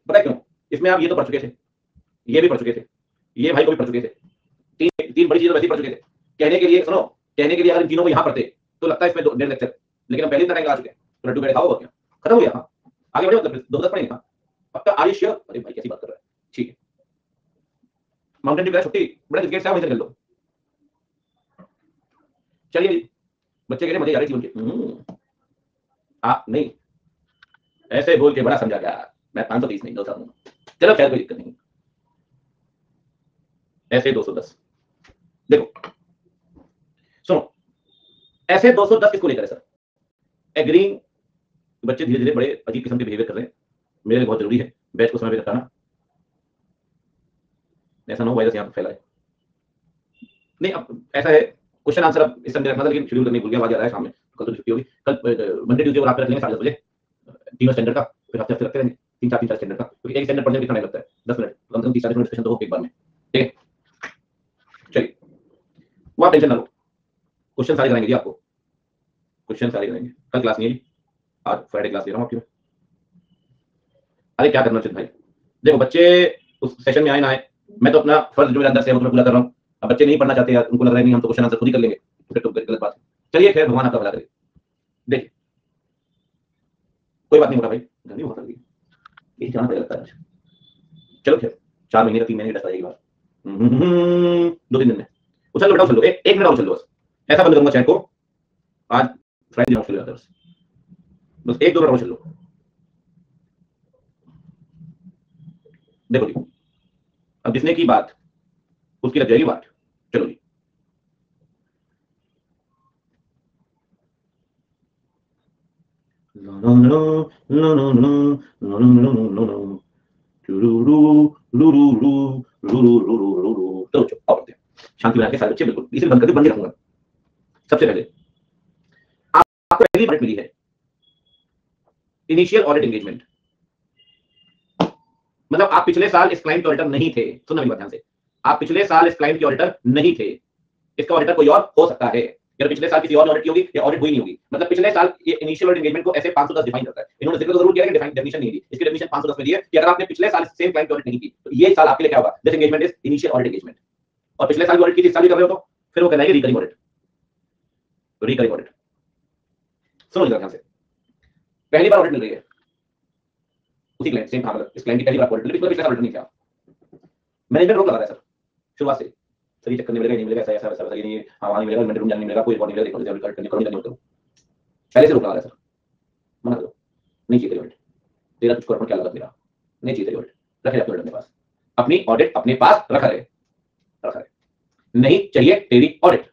पता है क्यों? इसमें आप ये तो पढ़ चुके थे, ये भी पढ़ चुके थे, ये भाई को भी पढ़ चुके थे, तीन तीन बड़ी चीजें वैसे ही पढ़ चुके थे। कहने के लिए सुनो, कहने के लिए अगर इन तीनों को यहाँ पढ़ते तो लगता है इसमें 2.5 लेक्चर, लेकिन हम पहले इतना टाइम लगा चुके हैं। तो लड्डू मेरे खाओ और क्या खत्म हो गया। हाँ आगे बढ़े, मतलब 2 10 पढ़ेंगे। हाँ पक्का आर यू श्योर? अरे भाई कैसी बात कर रहा है, ठीक है। माउंटेन ड्यू का छुट्टी, बड़े क्रिकेट से वहीं कर लो। चलिए जी, बच्चे कह रहे मजे आ रहे जीवन के। नहीं ऐसे बोल के बड़ा समझा गया मैं, 530 नहीं 200 दूंगा, चलो खैर कोई दिक्कत नहीं। ऐसे 210 देखो सुनो, ऐसे 210 किसको लेकर है सर? एग्रीइंग बच्चे धीरे धीरे बड़े अजीब किस्म के बिहेवियर कर रहे हैं, मेरे लिए बहुत जरूरी है बैच को समय पे बताना, ऐसा ना हो वायरस यहाँ फैलाए। नहीं अब ऐसा है, क्वेश्चन आंसर अब इस संडे रखना था लेकिन शेड्यूल करने भूल गया, आज आ रहा है शाम में, कल तो छुट्टी होगी, कल मंडे ट्यूसडे को रात में रख लेंगे 10:30 बजे, तीनों स्टैंडर्ड का, फिर हफ्ते हफ्ते रखते रहेंगे 3-4 स्टैंडर्ड का, क्योंकि एक स्टैंडर्ड पढ़ने में कितना टाइम लगता है 10 मिनट, कम से कम 30-40 मिनट डिस्कशन तो हो एक बार में, ठीक है। चलिए वो आप टेंशन ना लो, क्वेश्चन सारे कराएंगे जी आपको, क्वेश्चन सारे कराएंगे। कल क्लास नहीं है, आज फ्राइडे क्लास ले रहा हूँ आपकी। अरे क्या करना चाहिए भाई, देखो बच्चे उस सेशन में आए ना आए, मैं तो अपना फर्ज जो मेरे अंदर से है वो तो मैं पूरा कर रहा हूँ। अब बच्चे नहीं पढ़ना चाहते यार, उनको लग रहा है नहीं हम तो क्वेश्चन आंसर खुद ही कर लेंगे, फिर तो गलत बात है। चलिए खैर भगवान आपका भला करे। देखिए कोई बात नहीं मोटा भाई, गर्मी बहुत लगी, यही जाना पड़ेगा लगता है। चलो खैर 4 महीने का 3 महीने का जाएगी बात, 2-3 दिन में उछल लो बेटा, उछल लो, एक मिनट और उछल लो बस, ऐसा बंद करूंगा चैट को, आज फ्राइडे दिन उछल बस, बस 1-2 मिनट और उछल लो। देखो जी अब जिसने की बात उसकी लग जाएगी बात, चलो जी। शांति बना के सारे बच्चे बिल्कुल इसे बंद करके बंद रखूंगा। सबसे पहले आपको पहली पार्ट मिली है इनिशियल ऑडिट एंगेजमेंट, मतलब आप पिछले साल इस क्लाइंट के ऑडिटर नहीं थे, सुनना मेरी बात ध्यान से, आप पिछले साल इस क्लाइंट के ऑडिटर नहीं थे, इसका ऑडिटर कोई और हो सकता है, या पिछले साल किसी और ऑडिट की होगी या ऑडिट हुई नहीं होगी, मतलब पिछले साल ये इनिशियल ऑडिट एंगेजमेंट को ऐसे 510 डिफाइन करता है, इन्होंने जिक्र तो जरूर किया है, डेफिनेशन नहीं दी, इसकी डेफिनेशन 510 में दी है कि अगर आपने पिछले साल सेम क्लाइंट की ऑडिट नहीं की तो ये साल आपके लिए क्या होगा, this engagement is initial audit engagement, और पिछले साल की ऑडिट की इस साल भी कर रहे हो तो फिर वो कहलाएगी रिकरिंग ऑडिट, रिकरिंग ऑडिट। सुनो ध्यान से, पहली बार ऑडिट मिल रही है उसी क्लाइंट सेम, मतलब इस क्लाइंट की पहली बार ऑडिट मिली, पिछले साल ऑडिट नहीं किया, मैनेजमेंट रोक लगा रहा है सर शुरुआत से, सर ये चक्कर नहीं मिलेगा, नहीं मिलेगा, ऐसा ऐसा वैसा वैसा, ये नहीं हाँ वहाँ नहीं मिलेगा, इन्वेंटरी रूम जाने नहीं मिलेगा, कोई रिकॉर्ड नहीं मिलेगा, देखो रिकॉर्ड करने करो नहीं करो, पहले से रोक लगा रहा है सर, मना करो नहीं चाहिए ऑडिट, तेरा कुछ कॉर्पोरेट क्या लगा मेरा, नहीं चाहिए ऑडिट, रखे अपने अपने पास, अपनी ऑडिट अपने पास रखा है, नहीं चाहिए तेरी ऑडिट।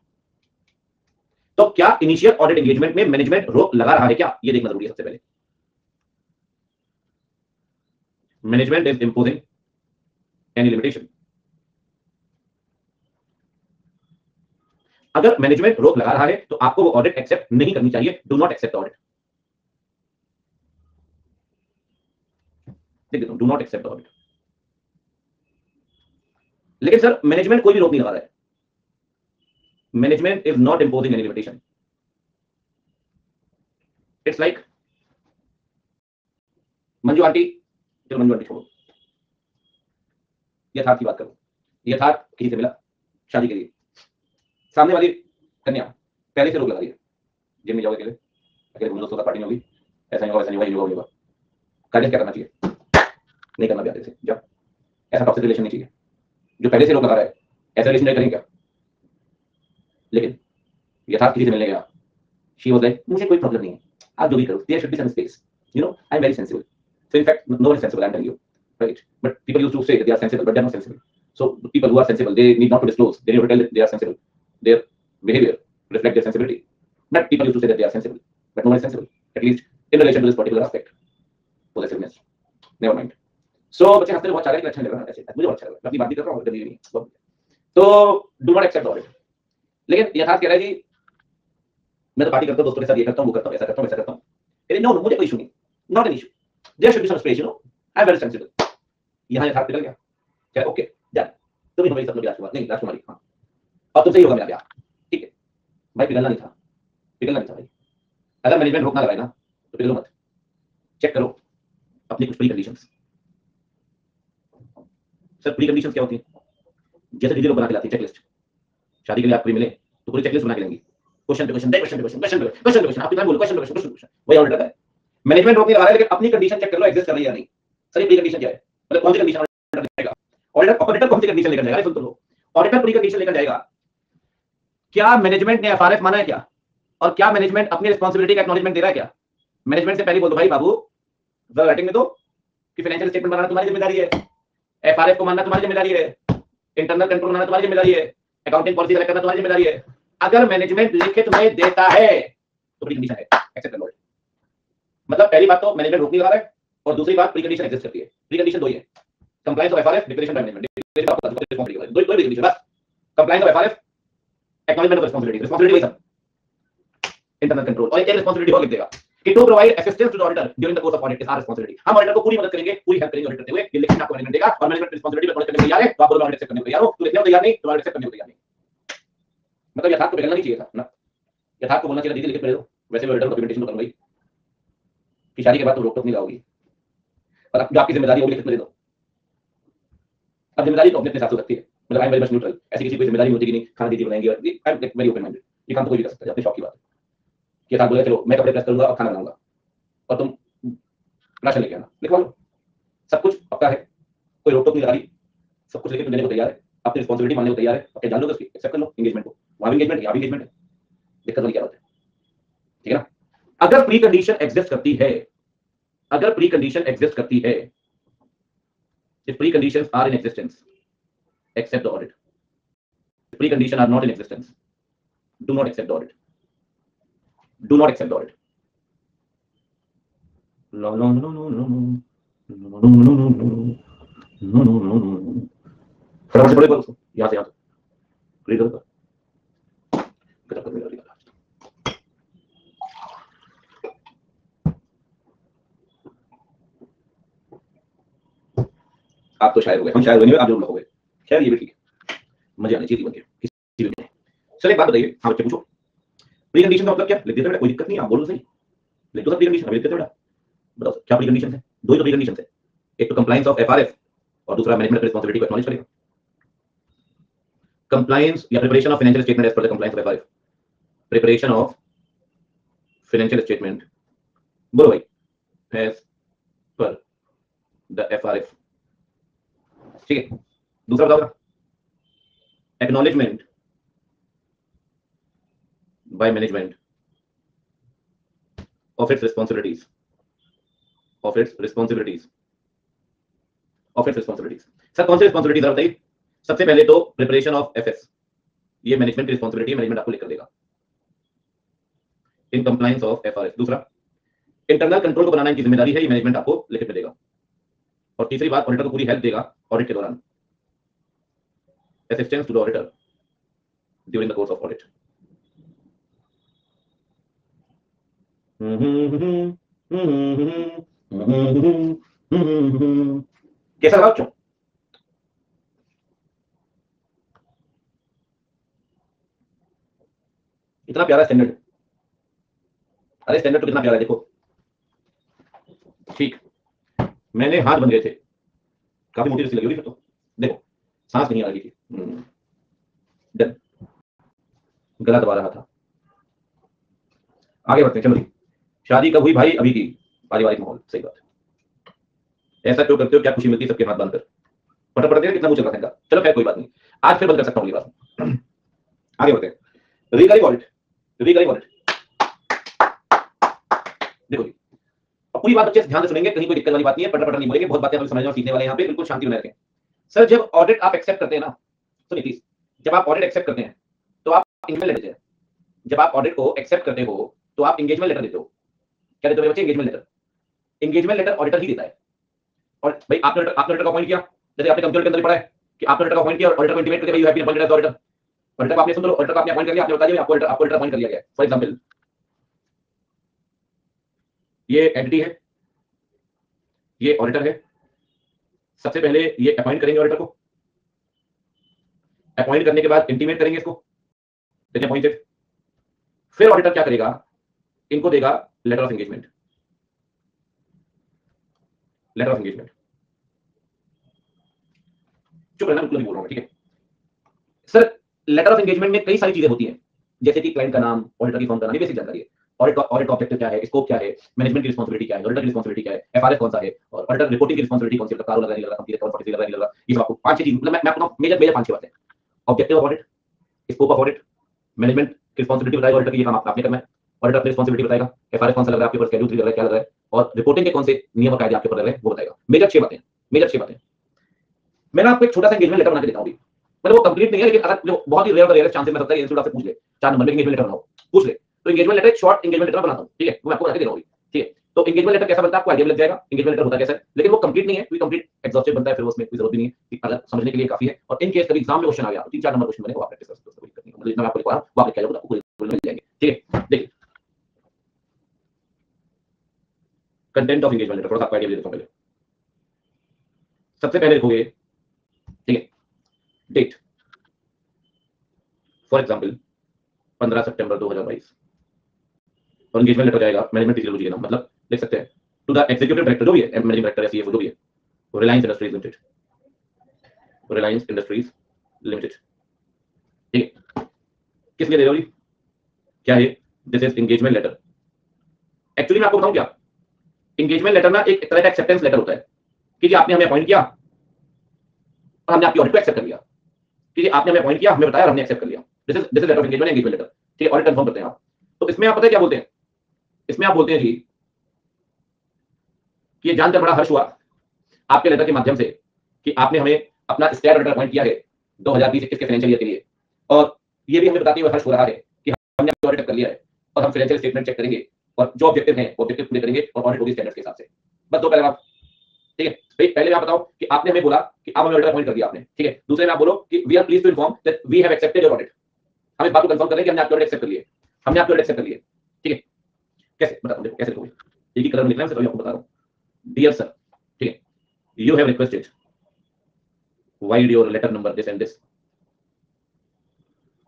तो क्या इनिशियल ऑडिट एंगेजमेंट में मैनेजमेंट रोक लगा रहा है क्या, ये देखना जरूरी है सबसे पहले। Management is imposing any limitation, अगर मैनेजमेंट रोक लगा रहा है तो आपको वो ऑडिट एक्सेप्ट नहीं करनी चाहिए, डू नॉट एक्सेप्ट ऑडिट, देख देता हूं, डू नॉट एक्सेप्ट ऑडिट। लेकिन सर मैनेजमेंट कोई भी रोक नहीं लगा रहा है, management is not imposing any limitation, it's like Manju aunty, चलो मंजू आंटी छोड़ो, यथार्थ की बात करो, यथार्थ किसी से मिला शादी के लिए, सामने वाली कन्या पहले से रोक लगा रही है, जिम में जाओगे अकेले, अकेले घूम दोस्तों का पार्टी में होगी, ऐसा नहीं होगा, ऐसा नहीं होगा, ये होगा, गाइडेंस क्या करना चाहिए, नहीं करना भी से जब ऐसा टॉक्सिक रिलेशन नहीं चाहिए, जो पहले से रोक लगा रहा है ऐसा रिलेशन करेंगे क्या। लेकिन यथार्थ किसी से मिलने गया, शी वाज लाइक मुझे कोई प्रॉब्लम नहीं है, आप जो भी करो, there should be some space, you know I am very sensible, so in fact no one is sensible, I am telling you, right, but people used to say that they are sensible but they are not sensible, so people who are sensible they need not to disclose, they need to tell that they are sensible, their behavior reflect their sensibility, but people used to say that they are sensible but no one is sensible, at least in relation to this particular aspect, possessiveness, never mind। so बच्चे हंसते बहुत अच्छा लग रहा है, ऐसे मुझे अच्छा लग रहा है, अपनी बात भी कर रहा हूं कभी नहीं, तो डू नॉट एक्सेप्ट ऑडिट। लेकिन यथार्थ कह रहा है जी मैं तो पार्टी करता हूं, दोस्तों के साथ ये करता हूं, वो करता हूं, ऐसा करता हूं, वैसा करता हूं, अरे नो मुझे कोई इशू नहीं, not an issue, there should be some space, you know I am very sensible, यहां यथार्थ निकल गया क्या, ओके डन, तुम ही हो मेरी सब लोग राजकुमार नहीं राजकुमारी, हाँ और तुमसे ही होगा मेरा ब्याह, ठीक है, भाई पिघलना नहीं था, पिघलना नहीं था भाई। अगर मैनेजमेंट रोकना लगाए ना तो पिघलो मत, चेक करो अपनी कुछ pre conditions. Sir pre conditions क्या होती है? जैसे दीदी लोग बना के लाती है चेकलिस्ट, शादी के लिए आप कोई मिले तो पूरी चेकलिस्ट बना के लेंगी, क्वेश्चन पे क्वेश्चन, क्वेश्चन पे क्वेश्चन, क्वेश्चन पे क्वेश्चन पे क्वेश्चन, आप कितना बोलो क्वेश्चन पे क्वेश्चन, क्वेश्चन पे क्वेश्चन, वही ऑडिटर है। मैनेजमेंट रोकने लगा रहा है लेकिन अपनी कंडीशन चेक कर लो एग्जिस्ट कर रही है या नहीं। सर ये प्री कंडीशन क्या है, मतलब कौन सी कंडीशन ऑडिटर लेगा? ऑडिटर कौन सी कंडीशन लेकर जाएगा? सुन तो लो, ऑडिटर प्री कंडीशन लेकर जाएगा, क्या मैनेजमेंट ने एफआरएफ माना है क्या, और क्या मैनेजमेंट अपनी रिस्पांसिबिलिटी का एक्नॉलेजमेंट दे रहा है क्या? मैनेजमेंट से पहले बोल दो भाई बाबू राइटिंग में दो कि फाइनेंशियल स्टेटमेंट बनाना तुम्हारी जिम्मेदारी है, एफआरएफ को मानना तुम्हारी जिम्मेदारी है, इंटरनल कंट्रोल बनाना तुम्हारी जिम्मेदारी है, अकाउंटिंग पॉलिसी सेलेक्ट करना तुम्हारी जिम्मेदारी है। अगर मैनेजमेंट लिखित में देता है तो प्री कंडीशन है, एक्सेप्ट कर लो। मतलब पहली बात तो मैनेजमेंट रोकने लगा रहा है, और दूसरी बात प्री कंडीशन एग्जिस्ट करती है। प्री कंडीशन दो ही है, compliance of FRF, declaration by management, दो प्री कंडीशन बस। Compliance of FRF, acknowledgement of responsibility, responsibility वही सब, इंटरनल कंट्रोल, और एक रिस्पांसिबिलिटी और लिख देगा कि to provide assistance to the auditor during the course of audit is our responsibility. हम ऑडिटर को पूरी मदद करेंगे, पूरी हेल्प करेंगे ऑडिट करते हुए। ये लिखित आपको मैनेजमेंट देगा और मैनेजमेंट रिस्पांसिबिलिटी में करने के लिए तैयार है तो आप बोलो ऑडिट एक्सेप्ट करने को तैयार हो, तो लिखने को तैयार नहीं तो ऑडिट एक्सेप्ट करने को तैयार नहीं। मतलब यथार्थ को पिघलना नहीं चाहिए था ना, यथार्थ को बोलना चाहिए दीदी लिखित में दे दो, वैसे ऑडिटर को डॉक्यूमेंटेशन तो करूंगा ही कि शादी के बाद तो रोक टोक नहीं लाओगी, और अब जो आपकी जिम्मेदारी होगी लिखित में दे दो। अब जिम्मेदारी तो अपने अपने साथ हो सकती है, मतलब आई एम वेरी मच न्यूट्रल, ऐसी किसी कोई जिम्मेदारी होती कि नहीं खाना दीदी बनाएंगे, और आई एम वेरी ओपन माइंडेड, ये काम तो कोई भी कर सकता है, अपने शौक की बात है कि यथार्थ बोले चलो मैं कपड़े प्रेस करूंगा और खाना बनाऊंगा और तुम राशन लेके आना, लिखवा लो, सब कुछ पक्का है, कोई रोक टोक नहीं लगा रही, सब कुछ लेके देने को तैयार है, अपनी रिस्पांसिबिलिटी मानने को तैयार है, अब जान लो उसकी एक्सेप्ट कर लो एंगेजमेंट को, वहां भी एंगेजमेंट है यहाँ भी एंगेजमेंट है, दिक्कत वाली क्या बात है? ठीक है ना? अगर प्री कंडीशन एग्जिस्ट करती है, अगर प्री कंडीशन एग्जिस्ट करती है, if preconditions are in existence accept the audit, if preconditions are not in existence do not accept the audit, do not accept the audit. No no no no no no no no no no no no no फटाफट से पढ़े करो उसको, यहाँ से read करो, गजब कर मेरा आप तो शायर हो गए, हम शायर बने, आप जो हो गए, खैर ये भी ठीक है, मजे आने चाहिए जीवन के किसी भी। चलिए एक बात बताइए, हाँ बच्चे पूछो, प्री कंडीशन का मतलब क्या? लिख देते बेटा, कोई दिक्कत नहीं, आप बोलो सही, लिख दो सब प्री कंडीशन, अभी लिख देते बेटा, बताओ क्या प्री कंडीशन है? दो ही तो प्री कंडीशन है, एक तो कंप्लायंस ऑफ एफआरएफ और दूसरा मैनेजमेंट रिस्पांसिबिलिटी को एक्नॉलेज करेगा। कंप्लायंस या preparation of financial statement as per the compliance of FRF, preparation of financial statement बोलो भाई एज पर द एफआरएफ, ठीक है। दूसरा बताओ, acknowledgement by management of its responsibilities, of its responsibilities, of its responsibilities। Sir कौन सी responsibilities है बताइए? सबसे पहले तो प्रिपरेशन ऑफ एफएस, ये मैनेजमेंट की रिस्पांसिबिलिटी है, मैनेजमेंट आपको लिख कर देगा इन कंप्लायंस ऑफ एफआरएस। दूसरा इंटरनल कंट्रोल को बनाना इनकी जिम्मेदारी है, ये मैनेजमेंट आपको लिख कर देगा। और तीसरी बात ऑडिटर को पूरी हेल्प देगा ऑडिट के दौरान, assistance to the auditor during the course of audit. कैसा लगा बच्चों? इतना प्यारा स्टैंडर्ड, अरे स्टैंडर्ड तो कितना प्यारा है देखो, ठीक, मैंने हाथ बन गए थे, काफी मोटी रस्सी लगी हुई तो देखो सांस नहीं आ रही थी, डन, गला दबा रहा था। आगे बढ़ते हैं, चलो जी, शादी कब हुई भाई? अभी की, पारिवारिक माहौल, सही बात है। ऐसा क्यों करते हो, क्या खुशी मिलती है सबके हाथ बांधकर? फटाफट देगा कितना मुझे रखा था, चलो खैर कोई बात नहीं, आज फिर बंद कर सकता हूँ अगली बार। आगे बढ़ते हैं, रिकरिंग ऑडिट, रिकरिंग ऑडिट देखो जी, अब पूरी बात अच्छे से ध्यान से सुनेंगे, कहीं कोई दिक्कत वाली बात नहीं है, पटा नहीं बोलेंगे, बहुत बातें हम समझने और सीखने वाले हैं यहाँ पे, बिल्कुल शांति बनाए रखें। सर जब ऑडिट आप एक्सेप्ट करते हैं ना, सुनिए प्लीज, जब आप ऑडिट एक्सेप्ट करते हैं तो आप एंगेजमेंट लेटर देते हैं, जब आप ऑडिट को एक्सेप्ट करते हो तो आप एंगेजमेंट लेटर देते हो। क्या देते हो बच्चे? Engagement letter. Engagement letter auditor ही देता है। और भाई आपने ऑडिटर का अपॉइंट किया, जैसे आपने कंप्यूटर के अंदर पढ़ा है कि आपने ऑडिटर का अपॉइंट किया और ऑडिटर को इंटीमेट करके you have been appointed as auditor. Auditor को आपने सुन लो, ऑडिटर को आपने अपॉइंट कर लिया, आपने बता दिया आपको ऑडिटर अपॉइंट कर लिया गया है। फॉर एग्जांपल ये एंटिटी है, ये ऑडिटर है, सबसे पहले ये अपॉइंट करेंगे ऑडिटर को, अपॉइंट करने के बाद इंटीमेट करेंगे इसको, देखिए अपॉइंटेड, फिर ऑडिटर क्या करेगा, इनको देगा letter of engagement. Letter of engagement, चुप रहना, बिल्कुल नहीं बोल रहा हूं, ठीक है सर। लेटर ऑफ एंगेजमेंट में कई सारी चीजें होती हैं, जैसे कि क्लाइंट का नाम, ऑडिटर की फर्म का नाम, ये बेसिक जानकारी है। ऑडिट का ऑब्जेक्टिव क्या है, स्कोप क्या है, मैनेजमेंट की रिस्पांसिबिलिटी क्या है, ऑडिटर की रिस्पांसिबिलिटी क्या है, एफआरएस कौन सा है, और ऑडिटर रिपोर्टिंग की रिस्पांसिबिलिटी कौन सी है, कारो लगा नहीं लगा, कंपनी अकाउंट पॉलिसी लगा नहीं लगा, ये सब आपको पांच छह चीज, मतलब मैं आपको मेजर मेजर पांच छह बातें। Objective of audit, scope of audit, management की रिस्पांसिबिलिटी बताएगा ऑडिटर की, ये काम आपने करना है, ऑडिटर अपनी रिस्पांसिबिलिटी बताएगा, एफआरएस कौन सा लग रहा है आपके ऊपर, शेड्यूल 3 लग रहा है, क्या लग रहा है, और रिपोर्टिंग के कौन से नियम और कायदे आपके ऊपर लग रहे हैं वो बताएगा। मेजर छह बातें, मेजर छह बातें। मैं आपको एक छोटा सा एंगेजमेंट लेटर बना के देता हूं, मतलब वो कंप्लीट नहीं है, लेकिन अगर जो बहुत ही रेयर और रेयर चांसेस में सकता है इंस्टीट्यूट आपसे पूछ ले 4 नंबर में एंगेजमेंट लेटर बनाओ, पूछ ले, तो एंगेजमेंट लेटर एक शॉर्ट एंगेजमेंट लेटर बनाता हूं, ठीक है, मैं आपको बना के दे रहा हूं, ठीक है। तो एंगेजमेंट लेटर कैसा बनता है आपको आइडिया लग जाएगा, एंगेजमेंट लेटर होता कैसा है, लेकिन वो कंप्लीट नहीं है, कोई कंप्लीट एग्जॉस्टिव बनता है, फिर उसमें कोई जरूरत भी नहीं है, अगर समझने के लिए काफी है। और इन केस कभी एग्जाम में क्वेश्चन आ गया तो 3-4 नंबर क्वेश्चन बने, वो आप प्रैक्टिस कर सकते हो, कोई दिक्कत नहीं है, मतलब जितना मैं आपको लिखवा रहा हूं वो आप लिख के जाओगे, आपको पूरे मिल जाएंगे, ठीक है। देखिए कंटेंट ऑफ एंगेजमेंट लेटर, थोड़ा सा आपको आइडिया दे देता हूं पहले। सबसे पहले लिखोगे, ठीक है, डेट, फॉर एग्जांपल 15 सितंबर 2022, और एंगेजमेंट लेटर जाएगा मैनेजमेंट की जरूरी है ना, मतलब लिख सकते हैं टू द एग्जीक्यूटिव डायरेक्टर, जो भी है मैनेजिंग डायरेक्टर या सीएफओ जो भी है, Reliance Industries Limited, Reliance Industries Limited, ठीक है। किस लिए दे रहे हो, क्या है, this is engagement letter. Actually मैं आपको बताऊं क्या, एंगेजमेंट लेटर ना एक तरह का एक्सेप्टेंस लेटर होता है कि जी आपने हमें अपॉइंट किया और हमने आपकी ऑडिट को एक्सेप्ट कर लिया, कि जी आपने हमें अपॉइंट किया, हमने बताया, हमने एक्सेप्ट कर लिया, this is letter of engagement, engagement letter, ठीक है, ऑडिट कंफर्म करते हैं आप। तो इसमें आप पता है क्या बोलते हैं, इसमें आप बोलते हैं जी कि ये जानकर बड़ा हर्ष हुआ आपके लेटर के माध्यम से कि आपने हमें अपना स्टेट ऑडिटर अपॉइंट किया है 2020-21 के फाइनेंशियल ईयर के लिए, और ये भी हमें बताते हुए हर्ष हो रहा है कि हमने आपको ऑडिट कर लिया है और हम फाइनेंशियल स्टेटमेंट चेक करेंगे और जो ऑब्जेक्टिव है ऑब्जेक्टिव पूरे करेंगे और ऑडिट होगी स्टैंडर्ड्स के हिसाब से। बस दो पैराग्राफ, ठीक है। पहले आप बताओ कि आपने हमें बोला कि आप हमें ऑडिटर अपॉइंट कर दिया आपने, ठीक है। दूसरे में आप बोलो कि we are pleased to inform that we have accepted your audit, हम इस बात को कंफर्म कर रहे हैं कि हमने आपकी ऑडिट एक्सेप्ट कर ली है, हमने आपकी ऑडिट एक्सेप्ट कर ली है, ठीक है। कैसे बताओ, देखो कैसे लिखोगे, एक ही कलर में लिखना है, मैं आपको बता रहा हूं। डियर सर, ठीक है, you have requested vide your letter number this and this,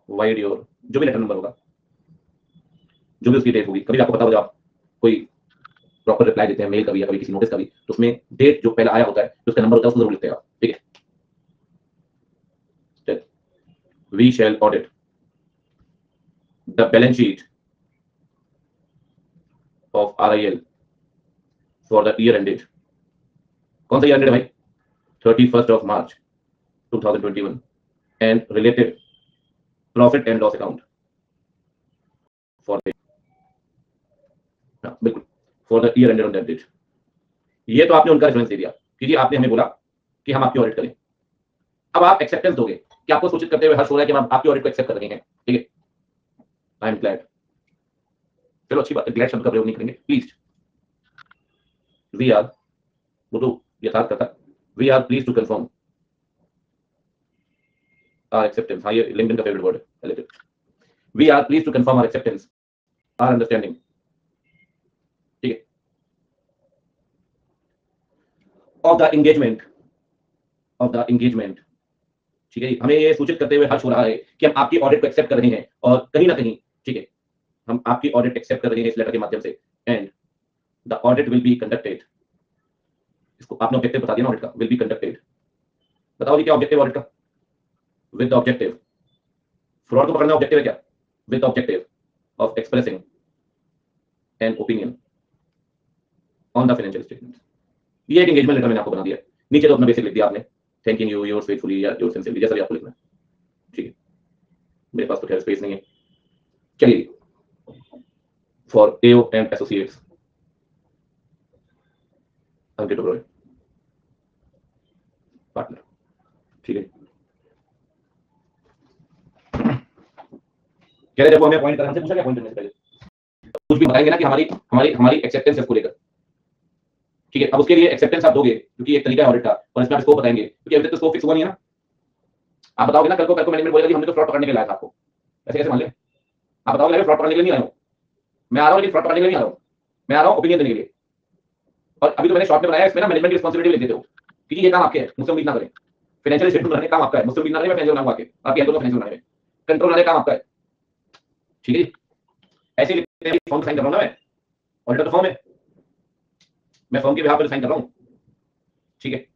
vide your, जो भी लेटर नंबर होगा, जो भी उसकी डेट होगी, कभी आपको पता हो जब आप कोई प्रॉपर रिप्लाई देते हैं मेल का भी या कभी किसी नोटिस का भी, तो उसमें डेट जो पहला आया होता है, जो उसका नंबर होता है, उसको जरूर लिखते हैं आप, ठीक है। We shall audit the balance sheet of RIL for the year ended, कौन सा ईयर एंडेड है भाई, 31 March 2021, and related profit and loss account for the, बिल्कुल, for the year ended on that date. ये तो आपने उनका रेफरेंस दे दिया कि जी आपने हमें बोला कि हम आपकी ऑडिट करें। अब आप एक्सेप्टेंस दोगे कि आपको सूचित करते हुए हर्ष हो रहा है कि हम आपकी ऑडिट को एक्सेप्ट कर रहे हैं, ठीक है। आई एम ग्लैड, चलो अच्छी बात है, ग्लैड शब्द का प्रयोग नहीं करेंगे, प्लीज। वी आर, वो तो यथार्थ करता, we are please to confirm our acceptance, हाँ ये लिंक्डइन का फेवरेट वर्ड है, we are please to confirm our acceptance, our understanding, ठीक है, of the engagement, of the engagement, ठीक है। हमें ये सूचित करते हुए हर्ष हो रहा है कि हम आपकी ऑडिट को एक्सेप्ट कर रहे हैं, और कहीं ना कहीं, ठीक है, हम आपकी ऑडिट एक्सेप्ट कर रहे हैं इस लेटर के माध्यम से, and the audit will be conducted, इसको आपने ऑब्जेक्टिव बता दिया ना ऑडिट का, विल बी कंडक्टेड, बताओ जी क्या ऑब्जेक्टिव ऑडिट का, विद द ऑब्जेक्टिव, फ्रॉड को पकड़ना ऑब्जेक्टिव है क्या, with the objective of expressing an opinion on the financial statement. ये एक एंगेजमेंट लेटर मैंने आपको बना दिया, नीचे तो अपना बेसिक लिख दिया आपने, थैंकिंग यू योर फेथफुली या योर सिंसियरली, जैसा भी आपको लिखना है, ठीक है। मेरे पास तो खैर स्पेस नहीं है, चलिए, for AO and associates Ankit Oberoi partner, ठीक है। कह रहे जब वो हमें अपॉइंट करा, हमसे पूछा क्या अपॉइंट करने से पहले, कुछ भी बताएंगे ना कि हमारी हमारी हमारी एक्सेप्टेंस है इसको लेकर, ठीक है। अब उसके लिए एक्सेप्टेंस आप दोगे क्योंकि एक तरीका है ऑडिट का, और इसमें आप स्कोप बताएंगे क्योंकि अभी तक तो स्कोप फिक्स हुआ नहीं है ना। आप बताओगे ना, कल को मैनेजमेंट बोलेगा कि हमने तो फ्रॉड पकड़ने के लिए लाया था आपको, ऐसे कैसे मान ले, आप बताओगे फ्रॉड पकड़ने के लिए नहीं आया हूं मैं, आ रहा हूं लेकिन फ्रॉड पकड़ने के लिए नहीं आ रहा हूं मैं, आ रहा हूं ओपिनियन देने के लिए। और अभी तो मैंने शॉर्ट में बनाया, इसमें ना मैनेजमेंट की रिस्पांसिबिलिटी ले देते हो कि ये काम आपके है, मुझसे उम्मीद ना करें, फाइनेंशियल स्टेटमेंट बनाने का काम आपका है, मुझसे उम्मीद ना करें मैं फाइनेंशियल बनाऊंगा, आपकी हेल्प को फाइनेंशियल बनाने में, कंट्रोल बनाने का काम आपका है, ठीक है। ऐसे लिखते हैं फॉर्म साइन कर रहा हूं ना, मैं ऑडिटर तो फॉर्म है, मैं फॉर्म के बिहाफ पर साइन कर रहा हूं, ठीक है।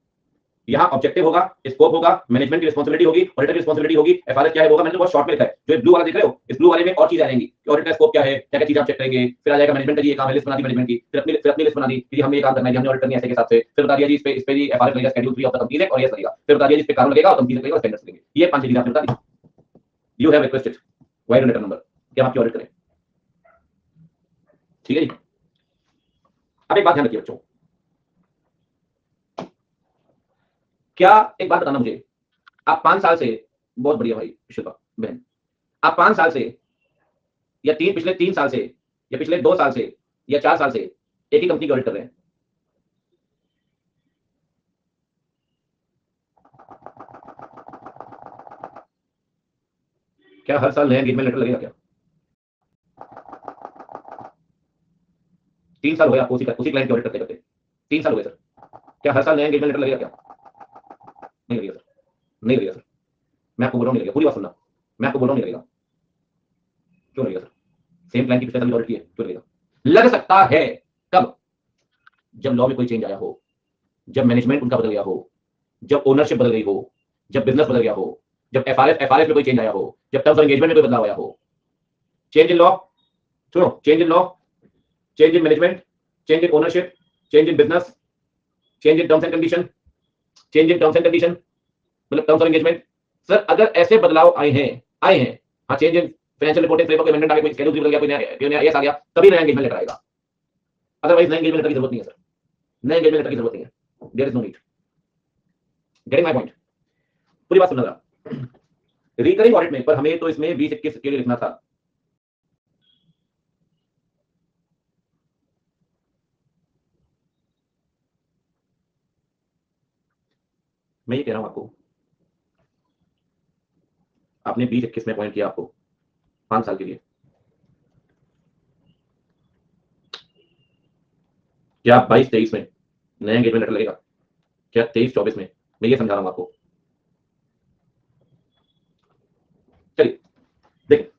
यहाँ ऑब्जेक्टिव होगा, स्कोप होगा, मैनेजमेंट की रिस्पांसिबिलिटी होगी, ऑडिटर की रिस्पांसिबिलिटी होगी, एफआरएस क्या है होगा, मैंने बहुत शॉर्ट में लिखा है। जो ब्लू वाला देख रहे हो, इस ब्लू वाले में और चीजें आ जाएंगी कि ऑडिटर का स्कोप क्या है, क्या क्या चीजें आप चेक करेंगे, फिर आ जाएगा मैनेजमेंट का, ये काम है, लिस्ट बना दी मैनेजमेंट की, फिर अपनी लिस्ट बना दी कि हमने ये काम करना है, हमने ऑडिट करनी है ऐसे के हिसाब से, फिर बता दिया जी इस पे जी एफआरएस लगेगा, schedule 3 of the company act और ये लगेगा, फिर बता दिया जी इस पे कारण लगेगा और कंपनी लगेगा और स्टैंडर्ड्स लगेंगे। ये 5 चीजें आपने बता दी। You have requested vide letter number कि हम आपकी ऑडिट करें, ठीक है जी। अब एक बात ध्यान रखिए बच्चों, क्या एक बात बताना मुझे, आप 5 साल से, बहुत बढ़िया भाई शिल्पा बहन, आप 5 साल से या पिछले 3 साल से या पिछले 2 साल से या 4 साल से एक ही कंपनी की ऑडिट कर रहे हैं? क्या हर साल नया एंगेजमेंट लेटर लगेगा क्या? 3 साल हो गए आपको उसी क्लाइंट की ऑडिट करते करते, 3 साल हो गए सर, क्या हर साल नया एंगेजमेंट लेटर लगेगा क्या? नहीं लगेगा सर, नहीं लगेगा सर, मैं आपको बोल रहा हूँ नहीं लगेगा, पूरी बात सुनना, मैं आपको बोल रहा हूँ नहीं लगेगा। क्यों लगेगा सर? सेम क्लाइंट की पिछले साल ऑडिट की है, क्यों लगेगा? लग सकता है कब? जब लॉ में कोई चेंज आया हो, जब मैनेजमेंट उनका बदल गया हो, जब ओनरशिप बदल गई हो, जब बिजनेस बदल गया हो, जब एफआरएस में कोई चेंज आया हो, जब टर्म्स ऑफ एंगेजमेंट में कोई बदलाव आया हो। चेंज इन लॉ, सुनो, change in law, change in management, change in ownership, change in business, change in terms and condition, change in terms and condition मतलब टर्म्स ऑफ एंगेजमेंट। सर अगर ऐसे बदलाव आए हैं, हाँ, change in financial reporting framework amendment आ गया, कोई शेड्यूल बदल गया, कोई नया एस आ गया, तभी नया एंगेजमेंट लेटर आएगा, अदरवाइज नया एंगेजमेंट लेटर की जरूरत नहीं है सर, नया एंगेजमेंट लेटर की जरूरत नहीं है, there is no need. Getting my point? पूरी बात सुनना जरा। रिकरिंग ऑडिट में, पर हमें तो इसमें 20-21 के लिए लिखना था। मैं ये कह रहा हूं आपको, आपने 20-21 में पॉइंट किया आपको 5 साल के लिए, क्या 22-23 में नया एंगेजमेंट लेटर लगेगा? क्या 23-24 में? मैं ये समझा रहा हूं आपको। चलिए देखिए,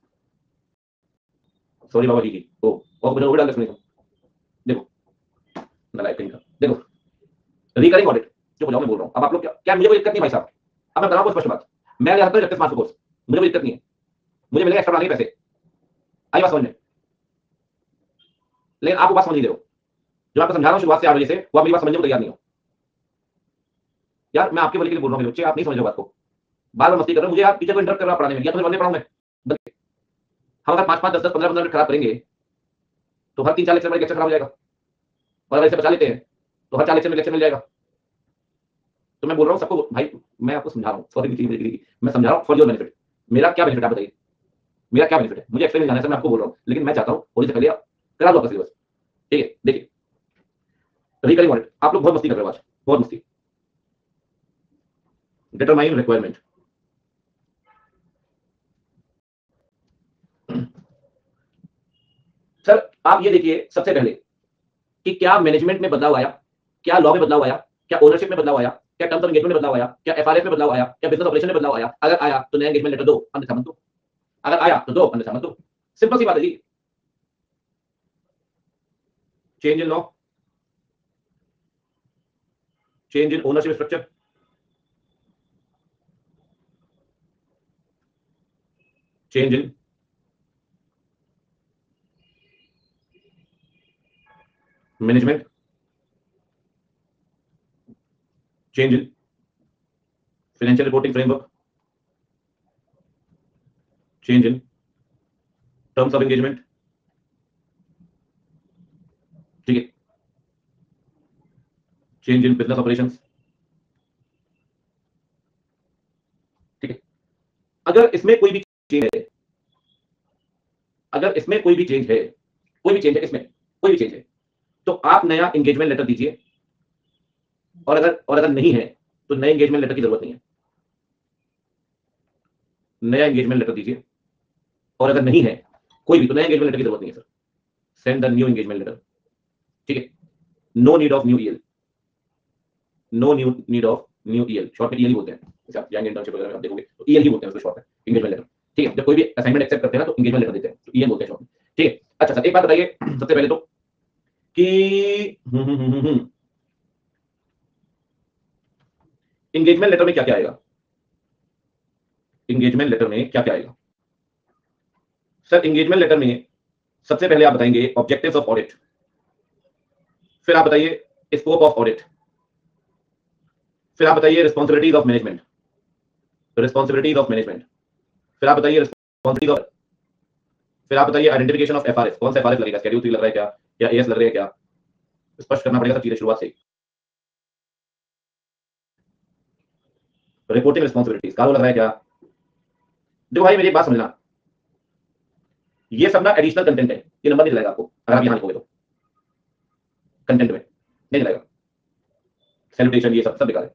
सॉरी बाबा जी ओ और मुझे डाल सुनिए, देखो नालायक कहीं का, देखो रिकरिंग ऑडिट जो मैं बोल रहा हूं, अब आप लोग क्या मुझे कोई दिक्कत नहीं भाई साहब, अब मैं बता रहा हूं स्पष्ट बात, मैं यहाँ पर 31 मार्च कोर्स, मुझे कोई दिक्कत नहीं है, मुझे मिलेगा एक्स्ट्रा बनाने के पैसे, आई बात समझ में, लेकिन आप वो बात समझ नहीं रहे हो जो आपको समझा रहा हूं शुरुआत से 8 बजे से, वो आप मेरी बात समझने को तैयार नहीं हो यार, मैं आपके भले के लिए बोल रहा हूं मेरे बच्चे, आप नहीं समझ रहे बात को, बार बार मस्ती कर रहे हो, मुझे आप टीचर को इंटरप्ट कर रहा पढ़ाने में, या तो मैं पढ़ाऊं मैं, हम अगर 5-5, 10-10, 15-15 मिनट खराब करेंगे तो हर 3-4 लेक्चर में लेक्चर खराब हो जाएगा, और अगर इसे बचा लेते हैं तो हर 4 लेक्चर में लेक्चर मिल जाएगा। तो मैं बोल रहा हूँ सबको भाई, मैं आपको समझा रहा हूँ, सॉरी मैं समझा रहा हूँ फॉर योर बेनिफिट, मेरा क्या बेनिफिट है बताइए, मेरा क्या बेनिफिट है, मुझे एक्सप्लेन जाना है सर, मैं आपको बोल रहा हूँ, लेकिन मैं चाहता हूँ होली से पहले करा दो आपका सिलेबस, ठीक है। देखिए रिकरिंग ऑडिट, आप लोग बहुत मस्ती कर रहे हो आज, बहुत मस्ती। डिटरमाइन रिक्वायरमेंट, सर आप ये देखिए सबसे पहले कि क्या मैनेजमेंट में बदलाव आया, क्या लॉ में बदलाव आया, क्या ओनरशिप में बदलाव आया, क्या टर्म्स ऑफ एंगेजमेंट में बदलाव आया, क्या एफआरएस में बदलाव आया, क्या बिजनेस ऑपरेशन में बदलाव आया? अगर आया तो नया एंगेजमेंट लेटर दो, अन्यथा मत दो, अगर आया तो दो, अन्यथा मत दो, सिंपल सी बात है जी। Change in law, change in ownership structure, change in management, change in financial reporting framework, change in terms of engagement, ठीक है, चेंज इन बिजनेस ऑपरेशंस, ठीक है। अगर इसमें कोई भी चेंज है, अगर इसमें कोई भी चेंज है, कोई भी चेंज है इसमें, कोई भी चेंज है, तो आप नया एंगेजमेंट लेटर दीजिए, और अगर नहीं है तो नए एंगेजमेंट लेटर की जरूरत नहीं है, नया एंगेजमेंट लेटर दीजिए, और अगर नहीं है कोई भी तो नया एंगेजमेंट लेटर की जरूरत नहीं है sir, send the new engagement letter, ठीक है। No need of new EL, no new need of new EL, शॉर्ट में ईएल ही बोलते हैं, जैसे आप जाएंगे इंटर्नशिप वगैरह में आप देखोगे तो ईएल ही बोलते हैं उसको शॉर्ट में, एंगेजमेंट लेटर, ठीक है। जब कोई भी असाइनमेंट एक्सेप्ट करते हैं ना तो एंगेजमेंट लेटर देते हैं, तो ईएल बोलते हैं शॉर्ट में। ठीक है। अच्छा सर एक बात बताइए सबसे पहले तो कि एंगेजमेंट लेटर में क्या क्या आएगा? एंगेजमेंट लेटर में क्या क्या आएगा सर? एंगेजमेंट लेटर में सबसे पहले आप बताएंगे ऑब्जेक्टिव्स ऑफ ऑडिट, फिर आप बताइए स्कोप ऑफ ऑडिट, फिर आप बताइए responsibilities of management, responsibilities of management, फिर आप बताइए रिस्पॉन्सिबिलिटीज ऑफ, फिर आप बताइए आइडेंटिफिकेशन ऑफ एफआरएस, कौन सा एफआरएस लगेगा, शेड्यूल 3 लग रहा है क्या या एएस लग रहा है क्या, स्पष्ट करना पड़ेगा सब चीजें शुरुआत से। रिपोर्टिंग रिस्पॉन्सिबिलिटीज कारो लग रहा है क्या? देखो भाई मेरी एक बात समझना, ये सब ना एडिशनल कंटेंट है, ये नंबर नहीं दिलाएगा आपको अगर आप यहां लिखोगे तो, कंटेंट में नहीं दिलाएगा। सैल्यूटेशन ये सब सब बेकार है,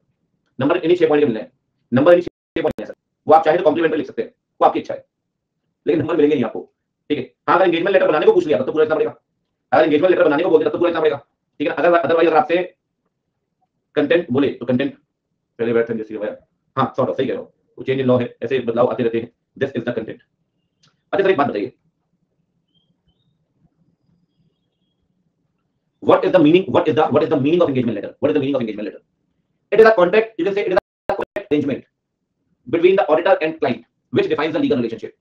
नंबर इन्हीं 6 पॉइंट के मिलने हैं, नंबर इन्हीं 6 पॉइंट है सर। वो आप चाहे तो कॉम्प्लीमेंट्री लिख सकते हैं, वो आपकी इच्छा है, लेकिन नंबर मिलेंगे नहीं आपको। ठीक है। हाँ, अगर एंगेजमेंट लेटर बनाने को पूछ लिया तो पूरा लिखना पड़ेगा, अगर एंगेजमेंट लेटर बनाने को बोल दिया तो पूरा लिखना पड़ेगा। ठीक है। अगर अदरवाइज अगर आपसे कंटेंट बोले तो कंटेंट पहले बैठ जैसे हाँ सॉर्ट ऑफ सही कह रहा हूँ, वो चेंज इन लॉ है, ऐसे बदलाव आते रहते हैं। This is the content. अच्छा सर एक बात बताइए, what is the meaning of engagement letter? What is the meaning of engagement letter? It is a contract, you can say it is a contract arrangement between the auditor and client which defines the legal relationship.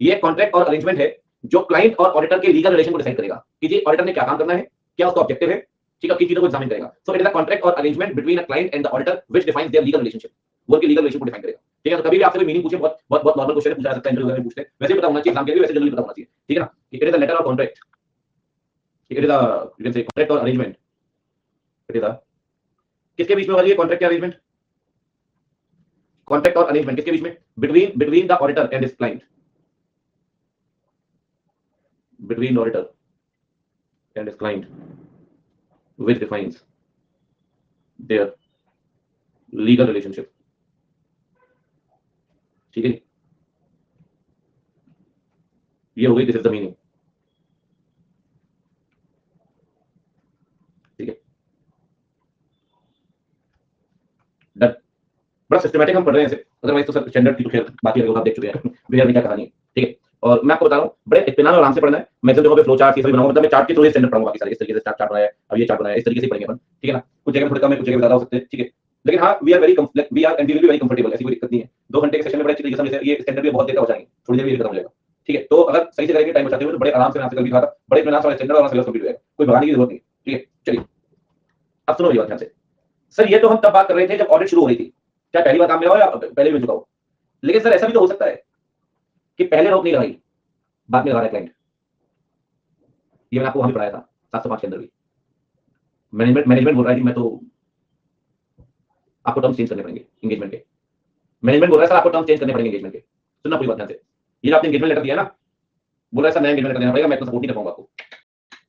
ये contract और arrangement है जो client और auditor के legal relation को decide करेगा कि जी auditor ने क्या काम करना है, क्या उसका ऑब्जेक्टिव है, ठीक है, किन चीजों को एग्जामिन करेगा। So it is a contract और arrangement between a client and the auditor which defines their legal relationship, वो उनके लीगल रिलेशन को डिफाइन करेगा। ठीक है। तो कभी भी आपसे कोई मीनिंग पूछे, बहुत बहुत बहुत नॉर्मल क्वेश्चन है, पूछा जा सकता है, इंटरव्यू में पूछते हैं, वैसे ही पता होना चाहिए, एग्जाम के लिए वैसे जनरली पता होना चाहिए। ठीक है ना। It is a letter of contract, it is a you can say contract और अरेंजमेंट, इट इज अ किसके बीच में होगा ये कॉन्ट्रैक्ट या अरेंजमेंट? कॉन्ट्रैक्ट और अरेंजमेंट किसके बीच में? Between the auditor and his client, between auditor and his client which defines their legal relationship। ठीक है, ये हो गई दिस इज द मीनिंग। ठीक है, डन। बड़ा सिस्टमैटिक हम पढ़ रहे हैं ऐसे, अदरवाइज तो सर स्टैंडर्ड की तो खैर बात ही अलग, आप देख चुके हैं बिहार में क्या कहानी है। ठीक है। और मैं आपको बता रहा हूँ बड़े इत्मीनान और आराम से पढ़ना है। मैं जब जगह पे फ्लो चार्ट ये सभी बनाऊंगा, मतलब मैं चार्ट के थ्रू स्टैंडर्ड पढ़ूंगा, बाकी सारे इस तरीके से चार्ट बनाया है, अब ये चार्ट बनाया है, इस तरीके से पढ़ेंगे अपन। ठीक है ना। कुछ जगह थोड़ा कम है, कुछ जगह ज्यादा हो सकते हैं। ठीक है। लेकिन हाँ we are very we are and we will be very comfortable, ऐसी कोई दिक्कत नहीं है। 2 घंटे के सेशन में बड़े अच्छी तरीके से ये स्टैंडर्ड भी बहुत देर का हो जाएंगे, थोड़ी देर में ये खत्म हो जाएगा। ठीक है। तो अगर सही से करेंगे, टाइम बचाते हुए, तो बड़े आराम से कल भी कहा था, बड़े इत्मीनान से स्टैंडर्ड और सिलेबस कंप्लीट हो जाएगा, कोई भगाने की जरूरत नहीं। ठीक है। चलिए अब सुनो ये बात ध्यान से। सर ये तो हम तब बात कर रहे थे जब ऑडिट शुरू हो रही थी, क्या पहली बार काम मिला हो या पहले भी मिल चुका हो। लेकिन सर ऐसा भी तो हो सकता है कि पहले रोक नहीं लगाई, बाद में लगा रहा है क्लाइंट। ये मैंने आपको वहां भी पढ़ाया था 705 के अंदर भी। मैनेजमेंट बोल रहा है कि मैं तो आपको टर्म्स चेंज करने पड़ेंगे एंगेजमेंट के। मैनेजमेंट बोल रहा है सर आपको टर्म्स चेंज करने पड़ेंगे एंगेजमेंट के। सुनना पूरी बात ध्यान से। ये आपने एंगेजमेंट लेटर दिया ना, बोल रहा है सर नया एंगेजमेंट लेटर देना पड़ेगा, मैं तो सपोर्ट नहीं कर पाऊंगा आपको,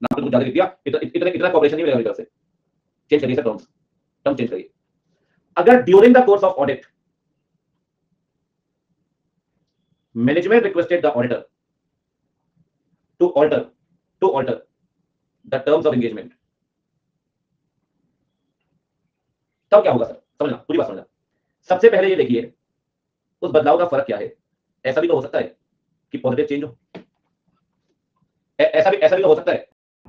ना आपने कुछ ज्यादा लिख दिया, इतना कॉपरेशन नहीं मिलेगा मेरी तरफ से। चेंज करिए सर टर्म्स, टर्म चेंज करिए। अगर during the course of audit management requested the auditor to alter the terms of engagement, तब क्या होगा सर? समझना पूरी बात समझना। सबसे पहले ये देखिए उस बदलाव का फर्क क्या है। ऐसा भी तो हो सकता है कि पॉजिटिव चेंज हो, ऐसा भी तो हो सकता है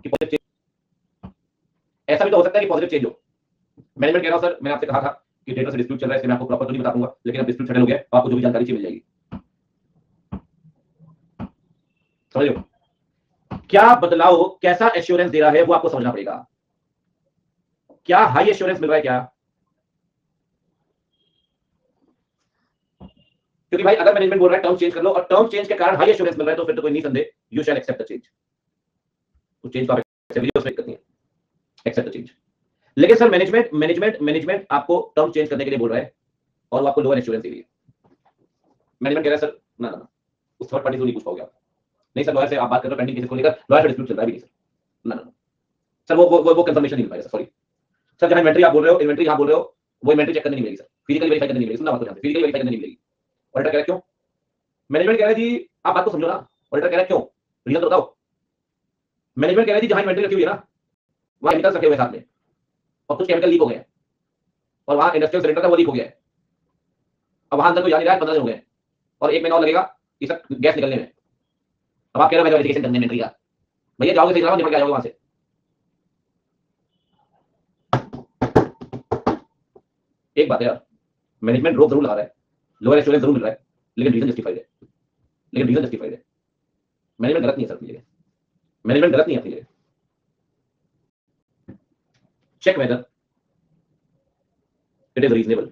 कि पॉजिटिव चेंज, ऐसा भी तो हो सकता है कि पॉजिटिव चेंज हो। मैनेजमेंट कह रहा हूं सर, मैंने आपसे कहा था कि डेटा से डिस्प्यूट चल रहा है, इसलिए मैं आपको प्रॉपर तो नहीं बता दूंगा, लेकिन अब डिस्प्यूट सेटल हो गया, आपको जो भी जानकारी चाहिए मिल जाएगी। समझ लो क्या बदलाव, कैसा एश्योरेंस दे रहा है वो आपको समझना पड़ेगा। क्या हाई एश्योरेंस मिल रहा है क्या? क्योंकि भाई अगर मैनेजमेंट बोल रहा है टर्म चेंज कर लो और टर्म चेंज के कारण हाई एश्योरेंस मिल रहा है, तो फिर तो कोई नहीं संदेह, you shall accept the change. तो चेंज को आप एक्सेप्ट कीजिए, उसमें दिक्कत नहीं है, एक्सेप्ट द चेंज। लेकिन सर मैनेजमेंट आपको टर्म चेंज करने के लिए बोल रहा है और वो आपको लोअर एश्योरेंस दे रही है। मैनेजमेंट कह रहा है सर ना ना ना, उस थर्ड पार्टी से नहीं पूछ पाओगे आप। नहीं सर लॉयर से आप बात कर रहे हो पेंडिंग केसेस को लेकर, लॉयर से डिस्प्यूट चल रहा है भी नहीं सर, ना ना सर वो कंफर्मेशन नहीं मिल पाएगा सर, सॉरी सर। जहां इन्वेंटरी आप बोल रहे हो, इन्वेंटरी यहां बोल रहे हो, वो इन्वेंटरी चेक करने नहीं मिलेगी सर, फिजिकली वेरीफाई करने नहीं मिलेगी। सुनना बात को ध्यान से, फिजिकली वेरीफाई करने नहीं मिलेगी। ऑडिटर कह रहा है क्यों? मैनेजमेंट कह रहा है जी आप बात को समझो ना, ऑडिटर कह रहा है क्यों, रीजन तो बताओ। मैनेजमेंट कह रहा है जी जहां इन्वेंटरी रखी हुई है ना, वहां केमिकल्स रखे हुए साथ में, और कुछ केमिकल लीक हो गए हैं, और वहां इंडस्ट्रियल सिलेंडर था वो लीक हो गया है। अब वहां अंदर कोई जा नहीं रहा है, 15 दिन हो गए और 1 महीना और लगेगा ये सब गैस निकलने में। अब आप कह रहे हो मैं वेरिफिकेशन करने में इन्वेंटरी का, भैया जाओगे सही निकल के आ जाओगे वहां से। एक बात है यार, मैनेजमेंट रोक जरूर लगा रहा है, लोअर एश्योरेंस जरूर मिल रहा है, लेकिन रीजन जस्टिफाइड है, लेकिन रीजन जस्टिफाइड है। मैनेजमेंट गलत नहीं है सर अपनी जगह, मैनेजमेंट गलत नहीं है अपनी जगह। Check whether it is reasonable.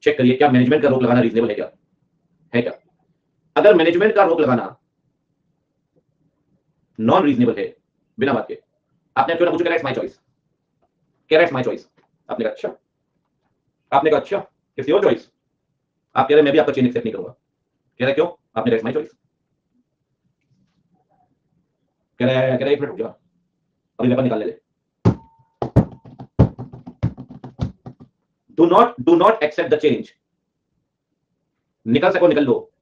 Check करिए क्या मैनेजमेंट का रोक लगाना रीजनेबल है क्या, है क्या? अगर मैनेजमेंट का रोक लगाना नॉन रीजनेबल है बिना बात के, आपने क्यों ना पूछा इट्स माय चॉइस, कह रहा इट्स माय चॉइस, आपने कहा अच्छा, आपने कहा अच्छा इट्स योर चॉइस, आप कह रहे मैं भी आपका चेंज एक्सेप्ट नहीं करूंगा, कह रहे क्यों, आपने कहा इट्स माय चॉइस, कह रहे एक मिनट रुक जा, अभी वेपन निकाल ले। Do not accept the change. निकल सको निकल लो,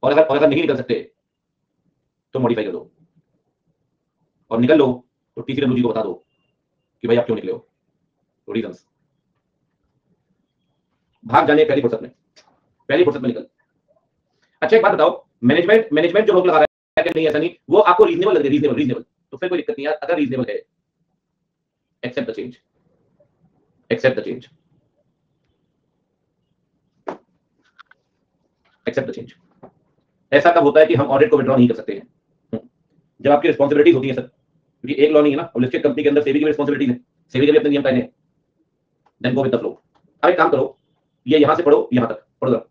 और अगर नहीं निकल सकते तो मॉडिफाई कर दो, और निकल लो तो टीसीडब्ल्यू जी को बता दो कि भाई आप क्यों निकले हो, तो रीजंस। भाग जाने पहली फुर्सत में निकल। अच्छा एक बात बताओ, मैनेजमेंट जो रोक लगा रहा है कि नहीं ऐसा नहीं, वो आपको रीजनेबल लग रही है, रीजनेबल तो फिर कोई दिक्कत नहीं है, अगर रीजनेबल है accept the change, accept the change, accept the change. ऐसा कब होता है कि हम ऑडिट को विड्रॉ नहीं कर सकते हैं, जब आपकी रिस्पॉन्सिबिलिटीज होती है सर, क्योंकि एक लॉ नहीं है ना, और लिस्टेड कंपनी के अंदर सेबी की रिस्पॉन्सिबिलिटीज है, सेबी के भी अपने नियम कायदे हैं। Then go with the flow. अब एक काम करो, ये यहां से पढ़ो, यहां तक पढ़ दो,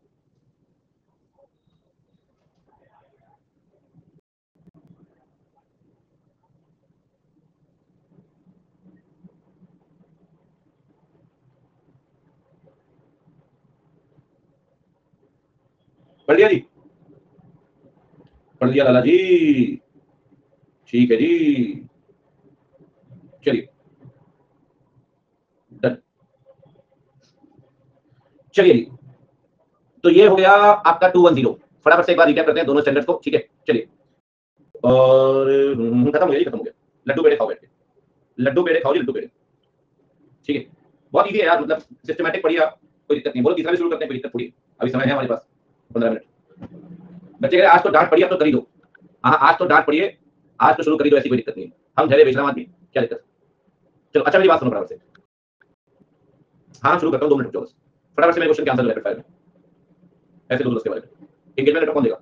पढ़ लिया जी, पढ़ लिया लाला जी, ठीक है जी, चलिए डन। चलिए जी, तो ये हो गया आपका 210। फटाफट से एक बार रिकैप करते हैं दोनों स्टैंडर्ड्स को, ठीक है चलिए। और खत्म हो गया, खत्म हो गया। लड्डू पेड़े खाओ बैठ के, लड्डू पेड़े खाओ जी, लड्डू पेड़े, ठीक है। बहुत इजी है यार, मतलब सिस्टमैटिक पढ़िए आप, कोई दिक्कत नहीं। बोलो तीसरा भी शुरू करते हैं, कोई दिक्कत थोड़ी, अभी समय है हमारे पास 15 मिनट। बच्चे कह रहे आज तो डांट पड़ी, अब तो कर ही दो। हाँ आज तो डांट पड़िए, आज तो शुरू कर ही दो, ऐसी कोई दिक्कत नहीं है, हम धैर्य बेच रहे आदमी, क्या दिक्कत। चलो अच्छा मेरी बात सुनो फटाफट से, हाँ शुरू करता हूँ, 2 मिनट रुक जाओ बस, फटाफट से मेरे क्वेश्चन के आंसर रैपिड फायर में, ऐसे दो उसके बारे में। एंगेजमेंट लेटर कौन देगा?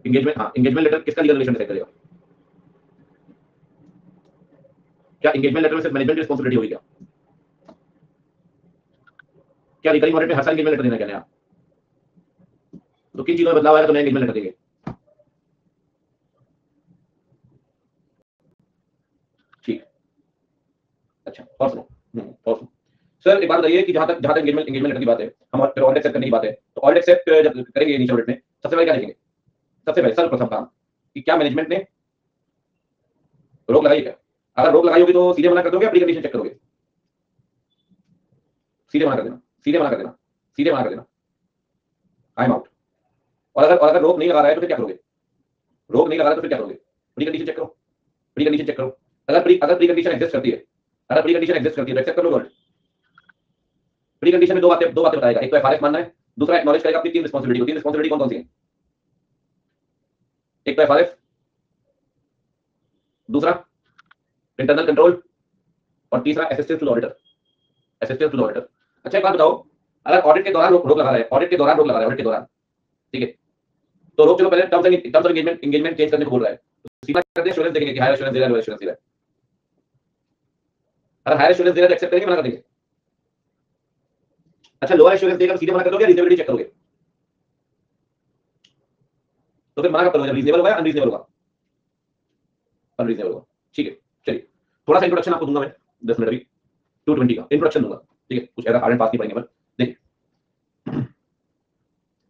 एंगेजमेंट, हाँ एंगेजमेंट लेटर किसका लीगल रिलेशन डिसाइड करेगा? क्या एंगेजमेंट लेटर में सिर्फ मैनेजमेंट की रिस्पांसिबिलिटी होगी क्या? क्या रिकरिंग ऑडिट में हर साल एंगेजमेंट लेटर देना क्या नया? तो किन चीजों में बदलाव आएगा तो नया एंगेजमेंट लेटर देंगे। ठीक, अच्छा और सुनो, और सुनो सर एक बात बताइए कि जहां तक एंगेजमेंट लेटर की बात है, हम ऑडिट एक्सेप्ट करने की बात है, तो ऑडिट एक्सेप्ट जब करेंगे इनिशियल ऑडिट में, सबसे पहले क्या देखेंगे? सबसे पहले सर्वप्रथम काम कि क्या मैनेजमेंट ने रोक लगाई है क्या? अगर रोक लगाई होगी तो सीधे मना कर दोगे या प्री कंडीशन चेक करोगे? सीधे मना कर देना, सीधे मना कर देना, सीधे मना कर देना, आई एम आउट। और अगर रोक नहीं लगा रहा है तो फिर क्या करोगे? रोक नहीं लगा रहा है तो फिर क्या करोगे? प्री कंडीशन चेक करो, प्री कंडीशन चेक करो। अगर प्री कंडीशन एग्जिस्ट करती है, अगर प्री कंडीशन एग्जिस्ट करती है तो एक्सेप्ट कर लो ऑडिट। प्री कंडीशन में दो बातें बताएगा, एक तो एफआरएस मानना है, दूसरा एक्नॉलेज करेगा अपनी तीन रिस्पांसिबिलिटी को। तीन रिस्पांसिबिलिटी कौन कौन सी है? एक तो एफआरएस, दूसरा इंटरनल कंट्रोल, और तीसरा assistance to auditor, assistance to auditor. अच्छा एक बात बताओ, अगर ऑडिट के दौरान रोक लगा रहा है, ऑडिट के दौरान रोक लगा रहा है, ऑडिट के दौरान, ठीक है, तो रोक चलो पहले टर्म्स ऑफ एंगेजमेंट चेंज करने को बोल रहा है, तो सीमा कर दे, एश्योरेंस देंगे कि हायर एश्योरेंस दे रहा है, लो एश्योरेंस दे रहा है। अगर हायर एश्योरेंस दे रहा है तो एक्सेप्ट करेंगे, मना कर देंगे? अच्छा लोअर एश्योरेंस देगा तो सीधे मना कर दोगे या रीजनेबिलिटी चेक करोगे? तो फिर मना कब करोगे, जब रीजनेबल होगा या अनरीजनेबल होगा? अनरीजनेबल होगा, ठीक है। चलिए थोड़ा सा इंट्रोडक्शन आपको दूंगा मैं, 10 मिनट अभी 220 का इंट्रोडक्शन दूंगा, ठीक है, कुछ ऐसा हार्ड एंड फास्ट नहीं पढ़ेंगे, पर देखिए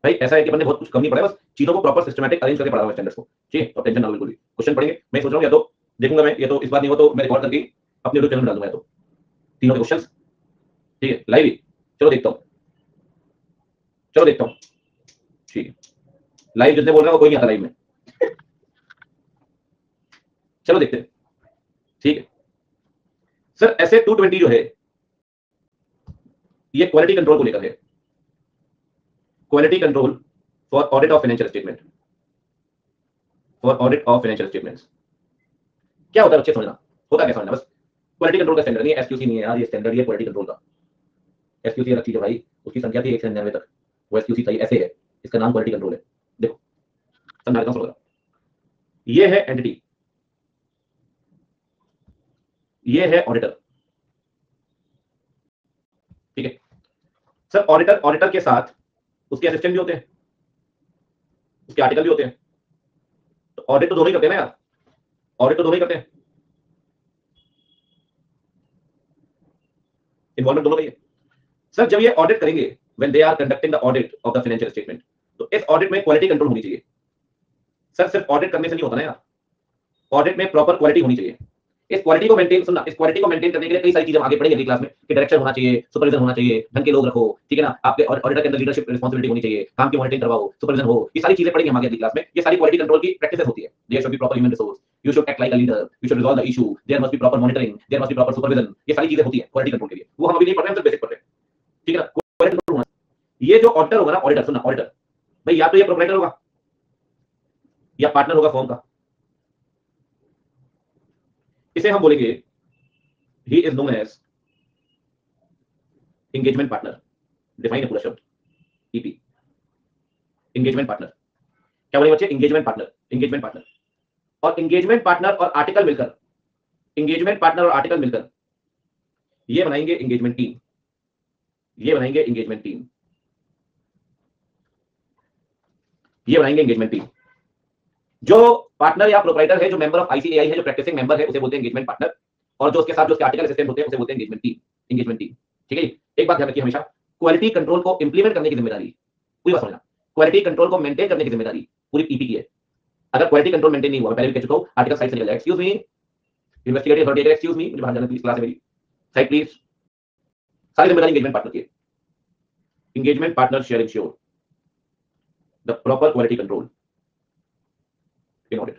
भाई ऐसा है कि मैंने बहुत कुछ कम नहीं पढ़ा है, बस चीजों को प्रॉपर सिस्टमैटिक अरेंज करके पढ़ा हुआ है स्टैंडर्ड्स को, ठीक है, तो टेंशन ना बिल्कुल भी। क्वेश्चन पढ़ेंगे, मैं सोच रहा हूं या तो देखूंगा मैं, ये तो इस बार नहीं हो तो मैं रिकॉर्ड करके अपने यूट्यूब चैनल में डाल दूंगा, या तो तीनों के क्वेश्चंस, ठीक है, लाइव ही। चलो देखता हूं, चलो देखता हूं, ठीक है, लाइव जितने बोल रहे हो कोई नहीं आता लाइव में, चलो देखते हैं, ठीक है। सर ऐसे 220 जो है ये क्वालिटी कंट्रोल को लेकर है, quality control for audit of financial statement, for audit of financial statements. क्या होता है बच्चे समझना, होता क्या समझना बस। क्वालिटी कंट्रोल का स्टैंडर्ड नहीं है, एसक्यूसी नहीं है यार, ये स्टैंडर्ड ये क्वालिटी कंट्रोल का। एसक्यूसी अलग चीज है भाई, उसकी संख्या थी 1 से 99 तक, वो एसक्यूसी सही ऐसे है, इसका नाम क्वालिटी कंट्रोल है। देखो समझा देता हूं, ये है एंटिटी, ये है ऑडिटर, ठीक है सर। ऑडिटर, ऑडिटर के साथ उसके असिस्टेंट भी होते हैं, उसके आर्टिकल भी होते हैं। तो ऑडिट तो दोनों ही करते हैं ना यार, ऑडिट तो दोनों ही करते हैं, इन्वॉल्वमेंट दोनों का ही है। सर जब ये ऑडिट करेंगे, when they are conducting the audit of the financial statement, तो इस ऑडिट में क्वालिटी कंट्रोल होनी चाहिए। सर सिर्फ ऑडिट करने से नहीं होता ना यार, ऑडिट में प्रॉपर क्वालिटी होनी चाहिए। इस क्वालिटी को मेंटेन, सुनना, इस क्वालिटी को मेंटेन करने के लिए कई सारी चीजें आगे पढ़ेंगे अगली क्लास में, कि डायरेक्शन होना चाहिए, सुपरविजन होना चाहिए, ढंग के लोग रखो, ठीक है ना, आपके ऑडिटर के अंदर लीडरशिप रिस्पांसिबिलिटी होनी चाहिए, काम की मॉनिटरिंग करवाओ, सुपरविजन हो, ये सारी चीजें पढ़ेंगे हम आगे अगली क्लास में। ये सारी क्वालिटी कंट्रोल की प्रैक्टिसेस होती है। There should be proper human resource, you should act like a leader, you should resolve the issue, there must be proper monitoring, there must be proper supervision, ये सारी चीजें होती है क्वालिटी कंट्रोल के लिए। वो हम अभी नहीं पढ़ रहे हैं, हम बेसिक पढ़ रहे हैं, ठीक है ना। क्वालिटी कंट्रोल होना, ये जो ऑडिटर होगा ना, ऑडिटर, सुनना, ऑडिटर भाई या तो ये प्रोप्राइटर होगा या पार्टनर होगा फर्म का, इसे हम बोलेंगे he is known as engagement partner. Define है पूरा शब्द, ईपी, एंगेजमेंट पार्टनर। क्या बोलेंगे बच्चे, एंगेजमेंट पार्टनर, एंगेजमेंट पार्टनर। और एंगेजमेंट पार्टनर और आर्टिकल मिलकर, एंगेजमेंट पार्टनर और आर्टिकल मिलकर ये बनाएंगे एंगेजमेंट टीम, ये बनाएंगे एंगेजमेंट टीम, ये बनाएंगे एंगेजमेंट टीम। जो पार्टनर या प्रोप्राइटर है, जो मेंबर ऑफ आईसीएआई है, जो प्रैक्टिसिंग मेंबर है, उसे बोलते हैं एंगेजमेंट पार्टनर। और जो उसके साथ जो उसके आर्टिकल असिस्टेंट होते हैं, उसे बोलते हैं एंगेजमेंट टीम, एंगेजमेंट टीम, ठीक है जी। एक बात ध्यान रखिए हमेशा, क्वालिटी कंट्रोल को इंप्लीमेंट करने की जिम्मेदारी, पूरी बात समझना, क्वालिटी कंट्रोल को मेंटेन करने की जिम्मेदारी पूरी ईपी की है। अगर क्वालिटी कंट्रोल मेंटेन नहीं हुआ, मैं पहले भी कह चुका हूं, आर्टिकल साइड से निकल जाएगा। Excuse me, investigative authority, excuse me, मुझे बाहर जाना प्लीज, क्लास है मेरी, साइड प्लीज। सारी जिम्मेदारी एंगेजमेंट पार्टनर की है। Engagement partner shall ensure the proper quality control in audit,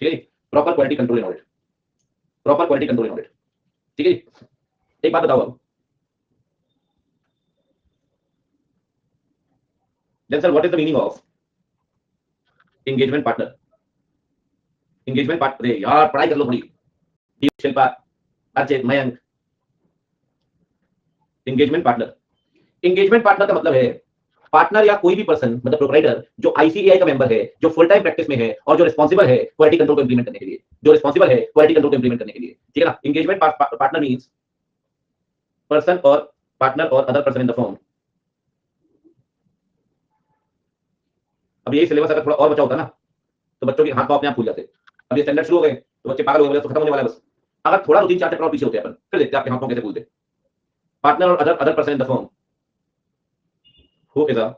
ठीक है, proper quality control in audit, proper quality control in audit, ठीक है। एक बात बताओ अब, then sir what is the meaning of engagement partner? Engagement partner, अरे यार पढ़ाई कर लो थोड़ी, Shilpa, Archit, Mayank. Engagement partner, engagement partner का मतलब है पार्टनर या कोई भी पर्सन, मतलब प्रोप्राइटर, जो आईसीएआई का मेंबर है, जो फुल टाइम प्रैक्टिस में है और जो रिस्पांसिबल है क्वालिटी कंट्रोल को इंप्लीमेंट करने के लिए, जो रिस्पांसिबल है क्वालिटी कंट्रोल को इंप्लीमेंट करने के लिए, ठीक है ना। एंगेजमेंट पार्टनर मींस पर्सन और पार्टनर और other person in the firm. अब यही सिलेबस अगर थोड़ा और बचा होता ना, तो बच्चों के हाथ पांव अपने आप खुल जाते। अब ये स्टैंडर्ड शुरू हो गए तो बच्चे पागल हो गए, तो खत्म होने वाला है बस। अगर थोड़ा 2 3 4 चैप्टर और पीछे होते हैं अपन, फिर देखते हैं आपके हाथ पांव कैसे खुलते। पार्टनर और other person in the firm who is a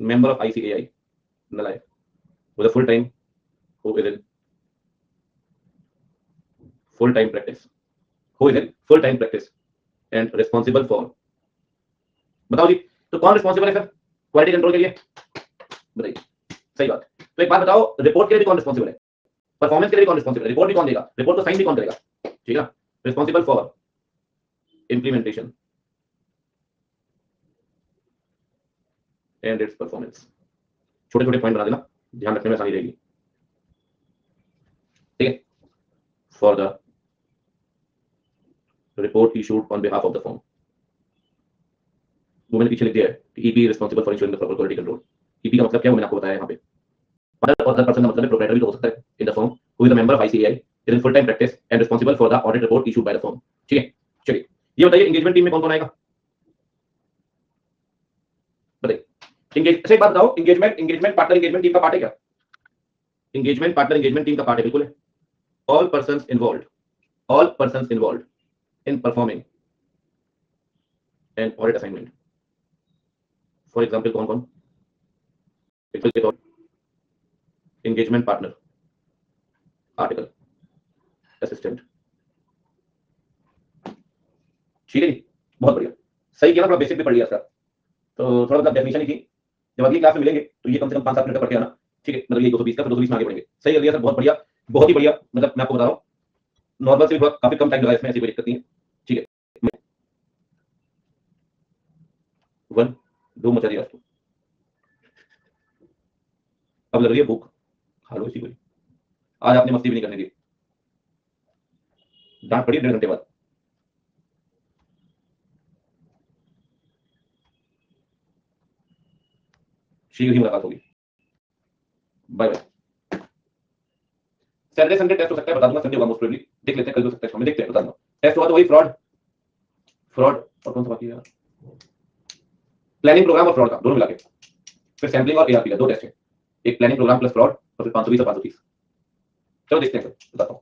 member of ICAI in the life with a full time, who is in full time practice, who is in full time practice and responsible for, बताओ जी, तो कौन responsible है sir quality control के लिए, बताइए। सही बात। तो एक बात बताओ, रिपोर्ट के लिए भी कौन रिस्पॉन्सिबल है, परफॉर्मेंस के लिए भी कौन रिस्पॉन्सिबल है, रिपोर्ट भी कौन देगा, रिपोर्ट को साइन भी कौन करेगा, ठीक है ना। Responsible for implementation and it's performance. छोटे छोटे पॉइंट बना देना, ध्यान रखने में आसानी रहेगी, ठीक है। For the report issued on behalf of the firm, वो मैंने पीछे लिख दिया है कि EP responsible for ensuring the proper quality control. EP का मतलब क्या है वो मैंने आपको बताया यहाँ पे। अदर पर्सन का मतलब है प्रोप्राइटर भी तो हो सकता है in the firm, who is the member of ICAI, is in full time practice and responsible for the audit report issued by the firm, ठीक है। चलिए ये बताइए एंगेजमेंट टीम में कौन कौन आएगा, बताइए। अच्छा एक बात बताओ, एंगेजमेंट पार्टनर एंगेजमेंट टीम का पार्ट है क्या? एंगेजमेंट पार्टनर एंगेजमेंट टीम का पार्ट है, बिल्कुल है। All persons involved, all persons involved in performing an audit assignment. For example कौन कौन, एंगेजमेंट पार्टनर, आर्टिकल असिस्टेंट, ठीक है जी, बहुत बढ़िया, सही किया ना, थोड़ा बेसिक भी पढ़ लिया इसका, तो थोड़ा मतलब डेफिनेशन ही थी। जब अगली क्लास में मिलेंगे तो ये कम से कम 5 7 मिनट का पढ़ के आना, ठीक है। मतलब ये 220 का, फिर 220 में आगे बढ़ेंगे। सही कर लिया सर, बहुत बढ़िया, बहुत ही बढ़िया। मतलब मैं आपको बता रहा हूँ, नॉर्मल से भी काफी कम टाइम लगा इसमें, ऐसी कोई दिक्कत नहीं है, ठीक है। 1 2 मचा दिया उसको, अब लग रही है भूख, खा लो इसी को। आज आपने मस्ती भी नहीं करने दी, डांट पड़ी 1.5 घंटे बाद। शीघ्र ही मुलाकात होगी। Bye bye. Saturday Sunday test हो सकता है, बता दूंगा। संडे होगा मोस्ट प्रोबेबली, देख लेते हैं कल हो सकता है, शाम में देखते हैं, बता दूंगा। टेस्ट हुआ तो वही फ्रॉड और कौन सा बाकी है यार, प्लानिंग प्रोग्राम और फ्रॉड का दोनों मिला के, फिर सैम्पलिंग और एआरपी का 2 टेस्ट है। एक प्लानिंग प्रोग्राम प्लस फ्रॉड और फिर 520 और 530। चलो देखते हैं, बताता हूँ।